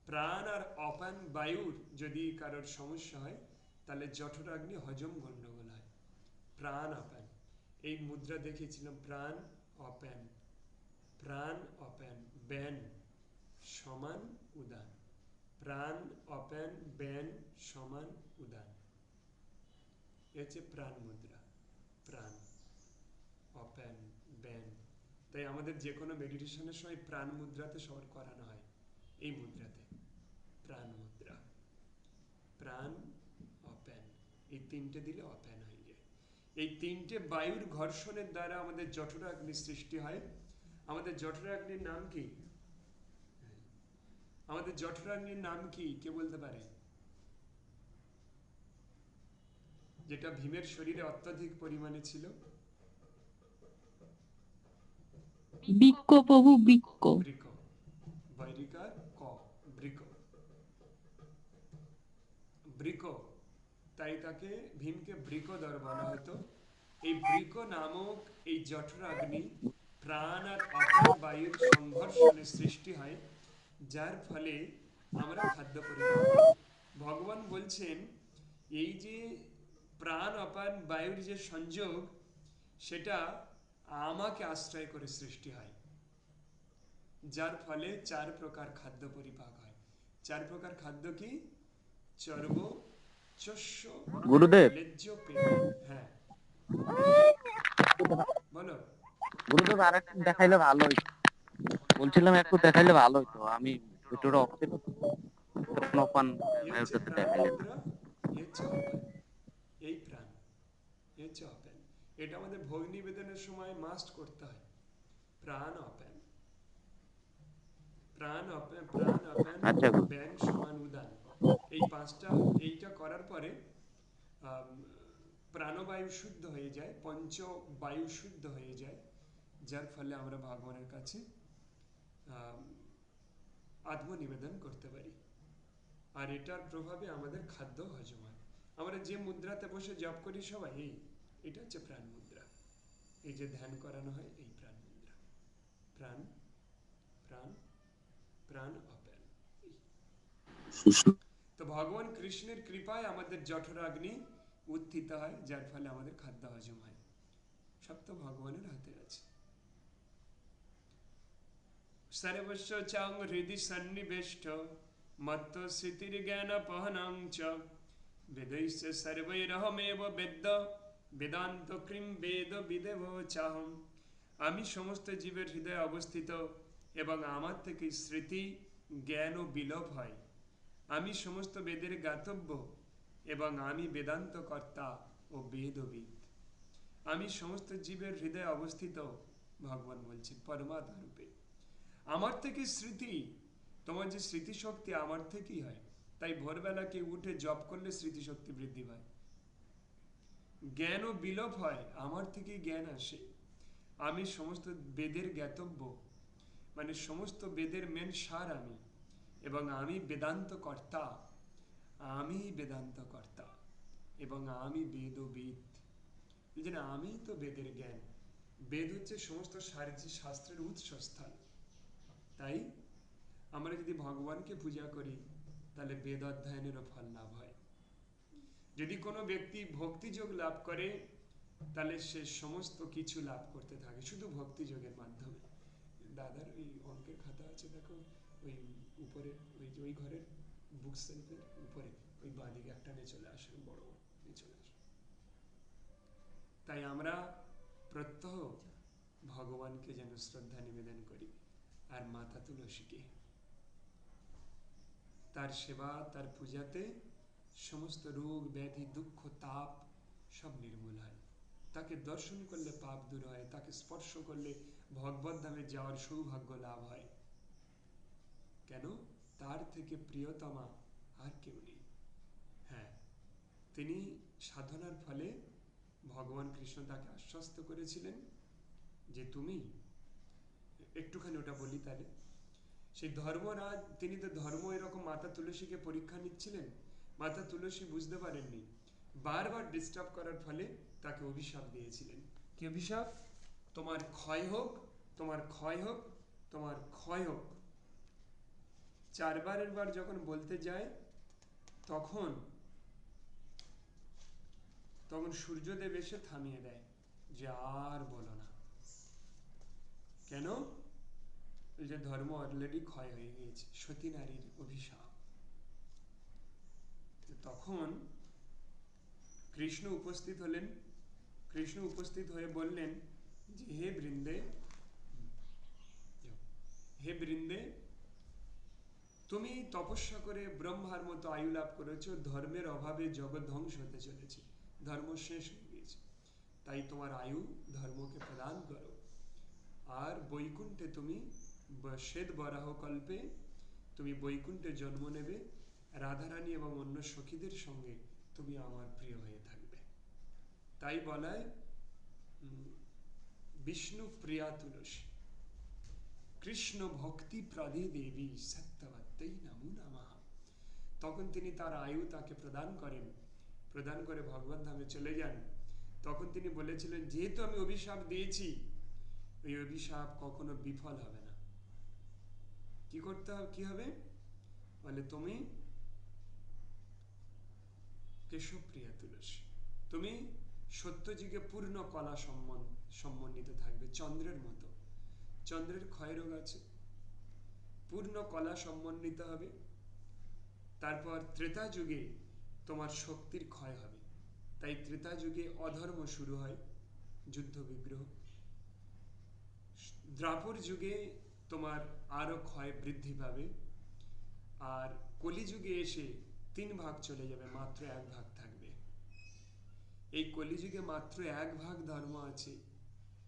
প্রাণ আর অপান বায়ুর যদি কারোর সমস্যা হয় তাহলে জঠরাগ্নি হজম গন্ডগোল হয়। প্রাণ অপান, এই মুদ্রা দেখেছিলাম, প্রাণ অপান, প্রাণ অপান, ব্যান সমান উদান, প্রাণ অপান ব্যান সমান উদান, এ হচ্ছে প্রাণ মুদ্রা। প্রাণ অপান ব্যান, তাই আমাদের যে কোনো মেডিটেশনের সময় প্রাণ মুদ্রাতে সবার করানো হয়, এই মুদ্রাতে প্রাণ মুদ্রা। প্রাণ অপান, এই 3টে দিলে অপান হয়ে যায়। এই 3টে বায়ুর ঘর্ষণের দ্বারা আমাদের জঠরাগ্নি সৃষ্টি হয়। আমাদের জঠরাগ্নির নাম কি? আমাদের জঠরাগ্নির নাম কি, কে বলতে পারে? যেটা ভীমের শরীরে অত্যধিক পরিমাণে ছিল। বৃক্ক প্রভু, বৃক্ক। বৃক, বৈরিকার ক, বৃক, বৃক, তাই তাকে ভীমকে বৃকধর বলা হতো। এই বৃক নামক এই জঠরাগ্নি প্রাণ আর অপান বায়ুর সংঘর্ষণে সৃষ্টি হয়, যার ফলে আমরা খাদ্য পরিপাক করি। ভগবান বলছেন এই যে প্রাণ অপান বায়ুর যে সংযোগ, সেটা আমাকে আশ্রয় করে সৃষ্টি হয়, যার ফলে 4 প্রকার খাদ্য পরিপাক হয়। 4 প্রকার খাদ্য কি? চর্ব, চস্য, গুরুদেব, লেজ্জ, পেট। হ্যাঁ বলো। গুরুদেব আর একটু দেখাইলে ভালো হইতো। বলছিলাম একটু দেখাইলে ভালো হইতো, আমি ভিডিওটা অফ ছিল তো, তখন ওপান এ হচ্ছে ভাইওটাতে প্রাণ দেখাইলেন। মুদ্রা, এ হচ্ছে অপান, এই প্রাণ, এ হচ্ছে অপান। এটা আমাদের ভোগ নিবেদনের সময় মাস্ট করতে হয়। প্রাণ অপান, প্রাণ অপান, প্রাণ অপান আচ্ছা গুরু। ব্যান সমান উদান, এই 5টা, এইটা করার পরে প্রাণবায়ু শুদ্ধ হয়ে যায়, পঞ্চবায়ু শুদ্ধ হয়ে যায়, যার ফলে আমরা ভগবানের কাছে আত্মনিবেদন করতে পারি। আর এটার প্রভাবে আমাদের খাদ্য হজম হয়। আমরা যে মুদ্রাতে বসে জপ করি সবাই, এটা হচ্ছে প্রাণ মুদ্রা। এই যে ধ্যান করানো হয়, এই প্রাণ মুদ্রা। প্রাণ, প্রাণ, প্রাণ অপান। তো ভগবান কৃষ্ণের কৃপায় আমাদের জঠরাগ্নি উত্থিত হয়, যার ফলে আমাদের খাদ্য হজম হয়। সব তো ভগবানের হাতে আছে। সর্বস্ব চাং হৃদি সন্নিবেষ্ট মত্ত স্মৃতির জ্ঞান পহনং চ বেদৈশ্চ সর্বৈরহমেব বেদ্য বেদান্ত ক্রিম বেদ বিদেব চাহম। আমি সমস্ত জীবের হৃদয়ে অবস্থিত এবং আমার থেকে স্মৃতি জ্ঞান ও বিলোপ হয়। আমি সমস্ত বেদের জ্ঞাতব্য এবং আমি বেদান্ত কর্তা ও বেদবিদ। আমি সমস্ত জীবের হৃদয়ে অবস্থিত, ভগবান বলছেন পরমাত্মা রূপে। আমার থেকে স্মৃতি, তোমার যে স্মৃতিশক্তি আমার থেকেই হয়। তাই ভোরবেলা কেউ উঠে জপ করলে স্মৃতিশক্তি বৃদ্ধি পায়, জ্ঞানও বিলোপ হয়, আমার থেকে জ্ঞান আসে, আমি সমস্ত বেদের জ্ঞাতব্য, মানে সমস্ত বেদের মেন সার আমি, এবং আমি বেদান্ত কর্তা, আমি বেদান্ত কর্তা, এবং আমি বেদবিদ। বুঝলেন, আমি তো বেদের জ্ঞান, বেদ হচ্ছে সমস্ত শাস্ত্রের উৎসস্থল। তাই আমরা যদি ভগবানকে পূজা করি তাহলে বেদ অধ্যয়নেরও ফল লাভ হয়। যদি কোনো ব্যক্তি ভক্তিযোগ লাভ করে তাহলে সে সমস্ত কিছু লাভ করতে থাকে শুধু ভক্তিযোগের মাধ্যমে। দাদার ওই অঙ্কের খাতা আছে দেখো, ওই উপরে ওই ঘরের বুক সেলফের উপরে ওই বাঁদিকে একটা নিয়ে চলে আসে, বড় নিয়ে চলে আসে। তাই আমরা প্রত্যহ ভগবানকে যেন শ্রদ্ধা নিবেদন করি, আর মাতা তুলসীকে, তার সেবা, তার পূজাতে সমস্ত রোগ ব্যাধি দুঃখ তাপ সব নির্মূল হয়। তাকে দর্শন করলে পাপ দূর হয়, তাকে স্পর্শ করলে ভগবত ধামে যাওয়ার সৌভাগ্য লাভ হয়। কেন? তার থেকে প্রিয়তমা আর কেউ নেই। হ্যাঁ, তিনি সাধনার ফলে ভগবান কৃষ্ণ তাকে আশ্বস্ত করেছিলেন যে তুমি একটুখানি ওটা বলি তাহলে, সেই ধর্মরাজ, তিনি তো ধর্ম এরকম মাতা তুলসীকে পরীক্ষা নিচ্ছিলেন, মাতা তুলসী বুঝতে পারেননি, বারবার ডিস্টার্ব করার ফলে তাকে অভিশাপ দিয়েছিলেন। কি অভিশাপ? তোমার ক্ষয় হোক, তোমার ক্ষয় হোক, তোমার ক্ষয় হোক। চারবারের বার যখন বলতে যায় তখন সূর্যদেব এসে থামিয়ে দেয় যে আর বলো না। কেন? যে ধর্ম অলরেডি ক্ষয় হয়ে গিয়েছে, সতী নারীর অভিশাপ। তখন কৃষ্ণ উপস্থিত হলেন, কৃষ্ণ উপস্থিত হয়ে বললেন যে হে বৃন্দে, হে বৃন্দে, তুমি তপস্যা করে ব্রহ্মার মতো আয়ু লাভ করেছো, ধর্মের অভাবে জগৎ ধ্বংস হতে চলেছে, ধর্ম শেষ হয়ে গিয়েছে, তাই তোমার আয়ু ধর্মকে প্রদান করো, আর বৈকুণ্ঠে তুমি শ্বেত বরাহ কল্পে তুমি বৈকুণ্ঠে জন্ম নেবে, রাধারানী এবং অন্য সখীদের সঙ্গে তুমি আমার প্রিয় হয়ে থাকবে। তাই বলায় বিষ্ণু প্রিয়া তুলসী, কৃষ্ণ ভক্তি প্রদে দেবী সত্যবত্যই নমো নমঃ। তখন তিনি তার আয়ু তাকে প্রদান করেন, প্রদান করে ভগবত ধামে চলে যান। তখন তিনি বলেছিলেন যেহেতু আমি অভিশাপ দিয়েছি, ওই অভিশাপ কখনো বিফল হবে না। কি করতে হবে? কি হবে? বলে তুমি কেশবপ্রিয়া তুলসী, তুমি সত্যযুগে পূর্ণ কলা সম্মানিত থাকবে, চন্দ্রের মতো। চন্দ্রের ক্ষয়রোগ আছে, পূর্ণ কলা সম্মানিত হবে। তারপর ত্রেতা যুগে তোমার শক্তির ক্ষয় হবে, তাই ত্রেতা যুগে অধর্ম শুরু হয়, যুদ্ধ বিগ্রহ। দ্বাপর যুগে তোমার আরো ক্ষয় বৃদ্ধি পাবে, আর কলিযুগে এসে 3 ভাগ চলে যাবে, মাত্র 1 ভাগ থাকবে। এই কলিযুগে মাত্র 1 ভাগ ধর্ম আছে,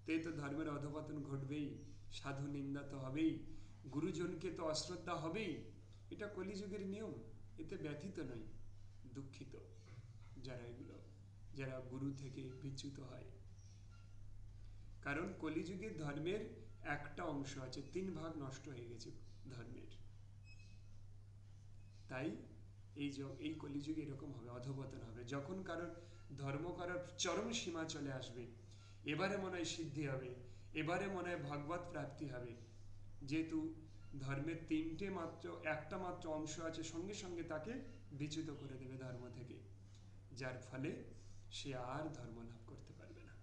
তাই তো ধর্মের অধঃপতন ঘটবেই, সাধু নিন্দা তো হবেই, গুরুজনকে তো অশ্রদ্ধা হবেই। এটা কলিযুগের নিয়ম, এতে ব্যথিত নয়, দুঃখিত যারা গুরু থেকে বিচ্যুত হয়। কারণ কলিযুগের ধর্মের একটা অংশ আছে, 3 ভাগ নষ্ট হয়ে গেছে ধর্মের। তাই এই কলিযুগে এরকম হবে, অধঃপতন হবে। যখন কারোর ধর্ম করার চরম সীমা চলে আসবে, এবারে মনে হয় সিদ্ধি হবে, এবারে মনে হয় ভগবত প্রাপ্তি হবে, যেহেতু ধর্মের একটা মাত্র অংশ আছে, সঙ্গে সঙ্গে তাকে বিচ্যুত করে দেবে ধর্ম থেকে, যার ফলে সে আর ধর্ম লাভ করতে পারবে না।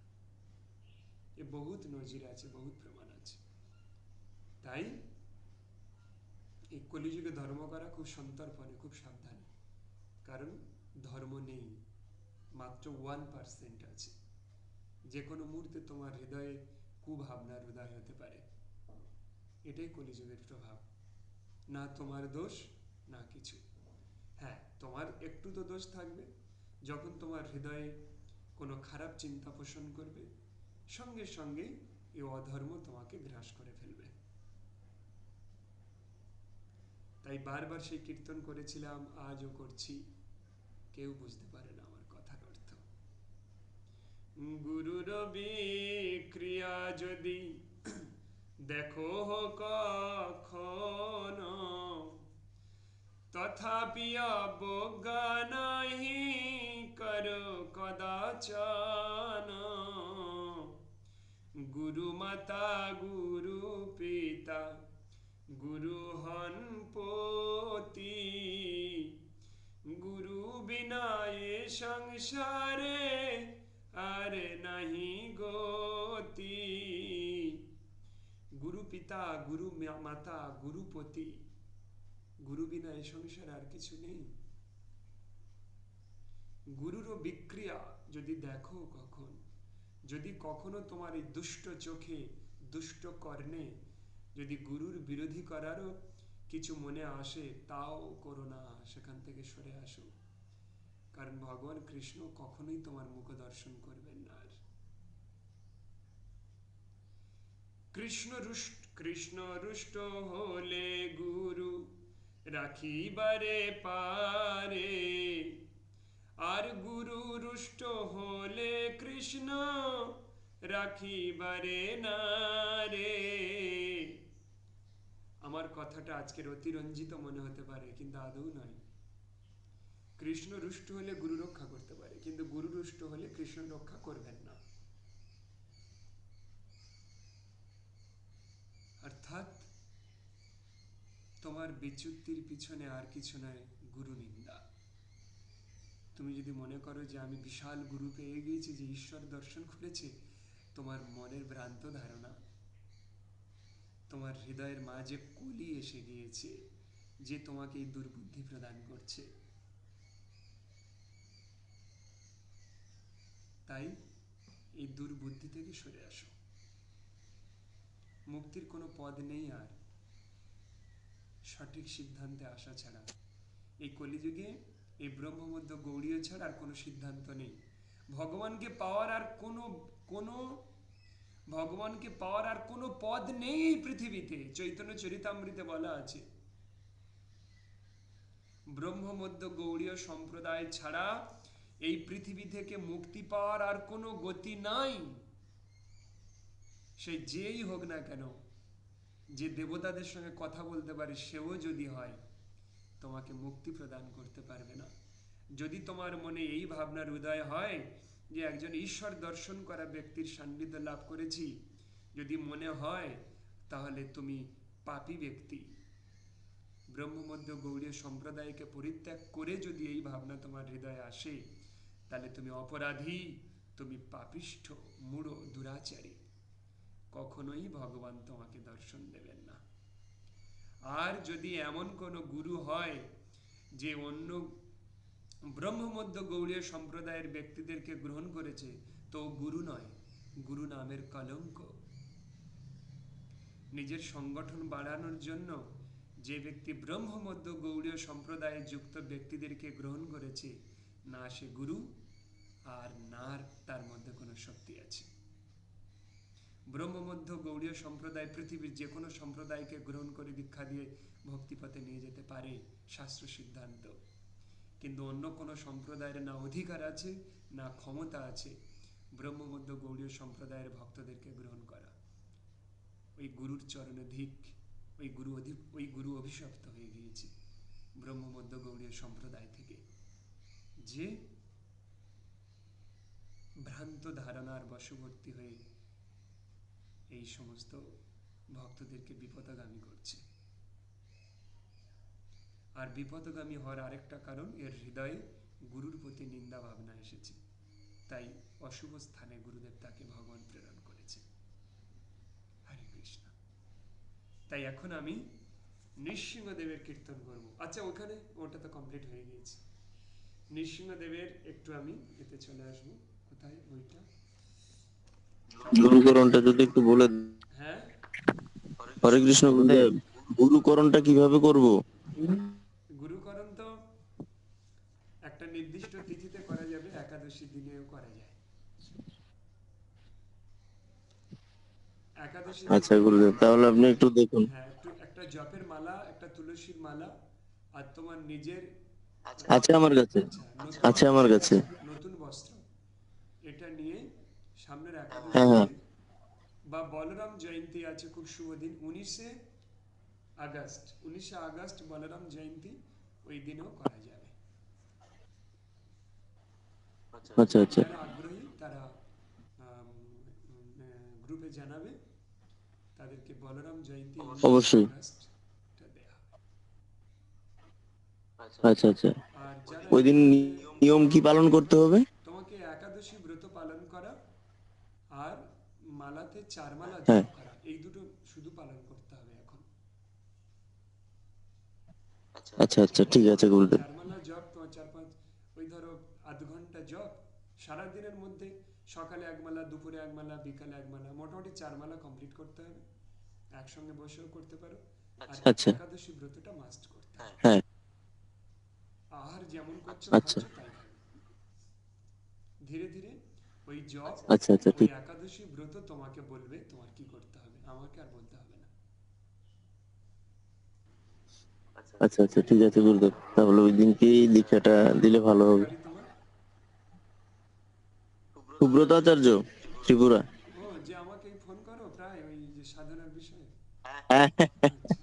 এ বহুত নজির আছে, বহুত প্রমাণ আছে। তাই এই কলিযুগে ধর্ম করা খুব সন্তর্পণে, খুব সাবধানে, কারণ ধর্ম নেই, মাত্র 1% আছে। যে কোনো মুহূর্তে তোমার হৃদয়ে কুভাবনার উদয় হতে পারে, এটাই কলিযুগের প্রভাব। না তোমার দোষ, না কিছু। হ্যাঁ, তোমার একটু তো দোষ থাকবে, যখন তোমার হৃদয়ে কোনো খারাপ চিন্তা পোষণ করবে, সঙ্গে সঙ্গে এই অধর্ম তোমাকে গ্রাস করে ফেলবে। তাই বারবার সেই কীর্তন করেছিলাম, আজও করছি। কেউ বুঝতে পারে না আমার কথার অর্থ। গুরুর বিক্রিয়া যদি দেখো কখনো, তথাপি অবজ্ঞা নাহি করো কদাচন। গুরু মাতা গুরু পিতা গুরু হন পতি, গুরু বিনা এ সংসারে আর নাহি গতি। গুরু পিতা, গুরু মাতা, গুরুপতি, গুরু বিনা এ সংসারে আর কিছু নেই। গুরুর বিক্রিয়া যদি দেখো কখন, যদি কখনো তোমার এই দুষ্ট চোখে, দুষ্ট কর্ণে যদি গুরুর বিরোধী করারও কিছু মনে আসে, তাও করো না, সেখান থেকে সরে আসো। কারণ ভগবান কৃষ্ণ কখনোই তোমার মুখ দর্শন করবেন না। আর কৃষ্ণ রুষ্ট হলে গুরু রাখিবারে পারে, আর গুরু রুষ্ট হলে কৃষ্ণ রাখিবারে না রে। আমার কথাটা আজকের অতিরঞ্জিত মনে হতে পারে, কিন্তু আদৌ নয়। কৃষ্ণ রুষ্ট হলে গুরু রক্ষা করতে পারে, কিন্তু গুরু রুষ্ট হলে কৃষ্ণ রক্ষা করবেন না। অর্থাৎ তোমার বিচ্যুতির পিছনে আর কিছু নয়, গুরু নিন্দা। তুমি যদি মনে করো যে আমি বিশাল গুরু পেয়ে গিয়েছি, যে ঈশ্বর দর্শন করেছে, তোমার মনের ভ্রান্ত ধারণা। তোমার হৃদয়ের মাঝে কলি এসে গিয়েছে, যে তোমাকে এই দুর্বুদ্ধি প্রদান করছে। তাই এই দুর্বুদ্ধি থেকে সরে আসো। মুক্তির কোনো পদ নেই আর, সঠিক সিদ্ধান্তে আসা ছাড়া। এই কলিযুগে এই ব্রহ্মমধ্য গৌড়ীয় ছাড়া আর কোনো সিদ্ধান্ত নেই। ভগবানকে পাওয়ার আর ভগবানকে পাওয়ার আর কোনো পদ নেই এই পৃথিবীতে। চৈতন্য চরিতামৃতে বলা আছে, ব্রহ্মমধ্য গৌড়ীয় সম্প্রদায় ছাড়া এই পৃথিবী থেকে মুক্তি পাওয়ার আর কোনো গতি নাই। সে যেই হোক না কেন, যে দেবতাদের সঙ্গে কথা বলতে পারে সেও যদি হয়, তোমাকে মুক্তি প্রদান করতে পারবে না। যদি তোমার মনে এই ভাবনার উদয় হয় যে একজন ঈশ্বর দর্শন করা ব্যক্তির সান্নিধ্য লাভ করেছি, যদি মনে হয়, তাহলে তুমি পাপী ব্যক্তি। ব্রহ্মমধ্য গৌড়ীয় সম্প্রদায়কে পরিত্যাগ করে যদি এই ভাবনা তোমার হৃদয়ে আসে, তাহলে তুমি অপরাধী, তুমি পাপিষ্ঠ, মূঢ়, দুরাচারী। কখনোই ভগবান তোমাকে দর্শন দেবেন না। আর যদি এমন কোনো গুরু হয় যে অন্য ব্রহ্মমধ্য গৌড়ীয় সম্প্রদায়ের ব্যক্তিদেরকে গ্রহণ করেছে, তো গুরু নয়, গুরু নামের কলঙ্ক। নিজের সংগঠন বাড়ানোর জন্য যে ব্যক্তি ব্রহ্মমধ্য গৌড়ীয় সম্প্রদায়ে যুক্ত ব্যক্তিদেরকে গ্রহণ করেছে, না সে গুরু, আর না তার মধ্যে কোনো শক্তি আছে। ব্রহ্মমধ্য গৌড়ীয় সম্প্রদায় পৃথিবীর যে কোনো সম্প্রদায়কে গ্রহণ করে দীক্ষা দিয়ে ভক্তিপথে নিয়ে যেতে পারে, শাস্ত্র সিদ্ধান্ত। কিন্তু অন্য কোনো সম্প্রদায়ের না অধিকার আছে, না ক্ষমতা আছে ব্রহ্মমধ্য গৌড়ীয় সম্প্রদায়ের ভক্তদেরকে গ্রহণ করা। ওই গুরুর চরণে ধিক। ওই গুরু অভিশপ্ত হয়ে গিয়েছে ব্রহ্মমধ্য গৌড়ীয় সম্প্রদায় থেকে, যে ভ্রান্ত ধারণার বশবর্তী হয়ে এই সমস্ত ভক্তদেরকে বিপদগামী করছে। আর বিপদগামী হওয়ার আরেকটা কারণ, এর হৃদয়ে গুরুর প্রতি নিন্দা ভাবনা এসেছে। তাই অশুভ স্থানে গুরুদেব তাকে ভগবান প্রেরণ করেছে। হরে কৃষ্ণ। তাই এখন আমি নৃসিংহদেবের কীর্তন করব। আচ্ছা, ওটা তো কমপ্লিট হয়ে গিয়েছে। নৃসিংহদেবের একটু আমি এতে চলে আসবো। কোথায় বইটা? গুরুকরণটা যদি একটু বলে। হ্যাঁ, হরে কৃষ্ণ গুরুদেব, গুরুকরণটা কিভাবে করব? গুরুকরণ তো একটা নির্দিষ্ট তিথিতে করা যাবে, একাদশী দিনেও করা যায়। একাদশী আচ্ছা গুরুদেব, তাহলে আপনি একটু দেখুন। হ্যাঁ, একটু একটা জপের মালা, একটা তুলসীর মালা, আর তোমার নিজের আছে আমার কাছে, নতুন আছে আমার কাছে। নতুন বস্ত্র, এটা নিয়ে সামনের একাদশী হ্যাঁ হ্যাঁ, বা বলরাম জয়ন্তী আছে খুব শুভ দিন 19শে আগস্ট বলরাম জয়ন্তী, ওই দিনেও করা যাবে। আচ্ছা আচ্ছা, যারা আগ্রহী তারা গ্রুপে জানাবে, তাদেরকে বলরাম জয়ন্তী অবশ্যই। 19শে আগস্টটা দেয়া হবে। আচ্ছা আচ্ছা, আর যারা ওই দিন নিয়ম কি পালন করতে হবে? তোমাকে একাদশী ব্রত পালন করা আর মালাতে 4 মালা হ্যাঁ, জপ করা, এই দুটো শুধু পালন করতে হবে এখন। আচ্ছা আচ্ছা, ঠিক আছে গুরুদেব। 4 মালা জপ তোমার 4-5, ওই ধরো আধ ঘন্টা জপ সারা দিনের মধ্যে, সকালে 1 মালা, দুপুরে 1 মালা, বিকালে 1 মালা, মোটামুটি 4 মালা কমপ্লিট করতে হবে। একসঙ্গে বসেও করতে পারো। আর আচ্ছা, একাদশী ব্রতটা মাস্ট করতে হবে। হ্যাঁ, আহার যেমন করছো আচ্ছা খাচ্ছো তাই খাবে। ধীরে ধীরে ওই জপ, আচ্ছা আচ্ছা, ওই ঠিক, একাদশী ব্রত তোমাকে বলবে তোমার কি করতে হবে, আমাকে আর বলতে হবে না। আচ্ছা আচ্ছা, ঠিক আছে গুরুদেব, তাহলে ওই দিনকেই দীক্ষাটা দিলে ভালো কোন হবে। বাড়ি তোমার? সুব্রত আচার্য, ত্রিপুরা। ও, যে আমাকে ফোন করো প্রায় ওই যে সাধনার বিষয়ে। হ্যাঁ আচ্ছা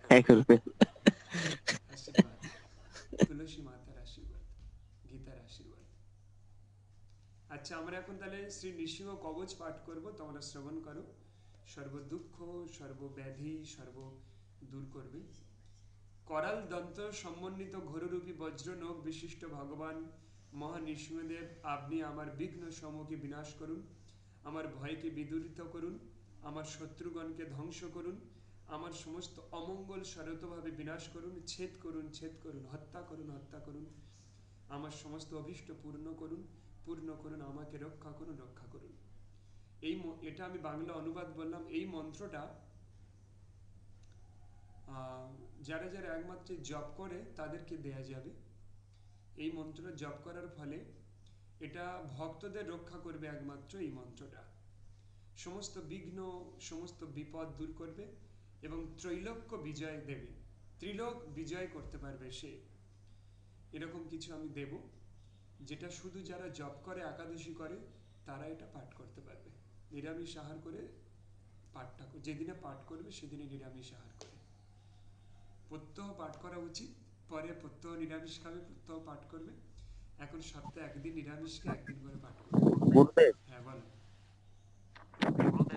হ্যাঁ গুরুদেব। আশীর্বাদ, তুলসী মাতার আশীর্বাদ, গীতার আশীর্বাদ। আচ্ছা, আমরা এখন তাহলে শ্রী নৃসিংহ কবচ পাঠ করব, তোমরা শ্রবণ করো। সর্ব দুঃখ, সর্বব্যাধি, সর্ব দূর করবে। করাল দন্ত সমন্বিত ঘোররূপী বজ্র নখ বিশিষ্ট ভগবান মহা নৃসিংহদেব, আপনি আমার বিঘ্ন সমূহকে বিনাশ করুন, আমার ভয়কে বিদূরিত করুন, আমার শত্রুগণকে ধ্বংস করুন, আমার সমস্ত অমঙ্গল সরতভাবে বিনাশ করুন, ছেদ করুন, ছেদ করুন, হত্যা করুন, হত্যা করুন, আমার সমস্ত অভীষ্ট পূর্ণ করুন, পূর্ণ করুন, আমাকে রক্ষা করুন, রক্ষা করুন। এটা আমি বাংলা অনুবাদ বললাম। এই মন্ত্রটা যারা যারা একমাত্র জপ করে তাদেরকে দেয়া যাবে। এই মন্ত্রটা জপ করার ফলে এটা ভক্তদের রক্ষা করবে একমাত্র এই মন্ত্রটা। সমস্ত বিঘ্ন, সমস্ত বিপদ দূর করবে এবং ত্রৈলোক্য বিজয় দেবে। ত্রিলোক বিজয় করতে পারবে সে। এরকম কিছু আমি দেব, যেটা শুধু যারা জপ করে, একাদশী করে, তারা এটা পাঠ করতে পারবে। নিরামিষ আহার করে পাঠটা, যেদিনে পাঠ করবে সেদিনে নিরামিষ আহার করে। প্রত্যহ পাঠ করা উচিত, পরে প্রত্যহ নিরামিষ খাবে, প্রত্যহ পাঠ করবে। এখন সপ্তাহে একদিন নিরামিষকে, একদিন করে পাঠ করবে। গুরুদেব, হ্যাঁ বলো।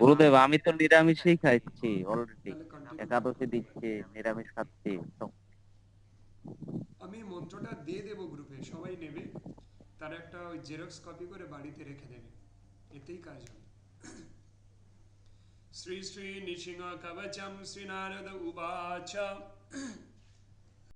গুরুদেব আমি তো নিরামিষই খাচ্ছি অলরেডি, তাহলে কন্টিনিউ পাঠ একাদশী করতে দিচ্ছে, পারবে। নিরামিষ খাচ্ছি তো। আমি মন্ত্রটা দিয়ে দেবো গ্রুপে, সবাই নেবে। তার একটা ওই জেরক্স কপি করে বাড়িতে রেখে দেবে, এতেই কাজ হবে। শ্রী শ্রী নৃসিংহ কবচম শ্রী নারদ উবাচ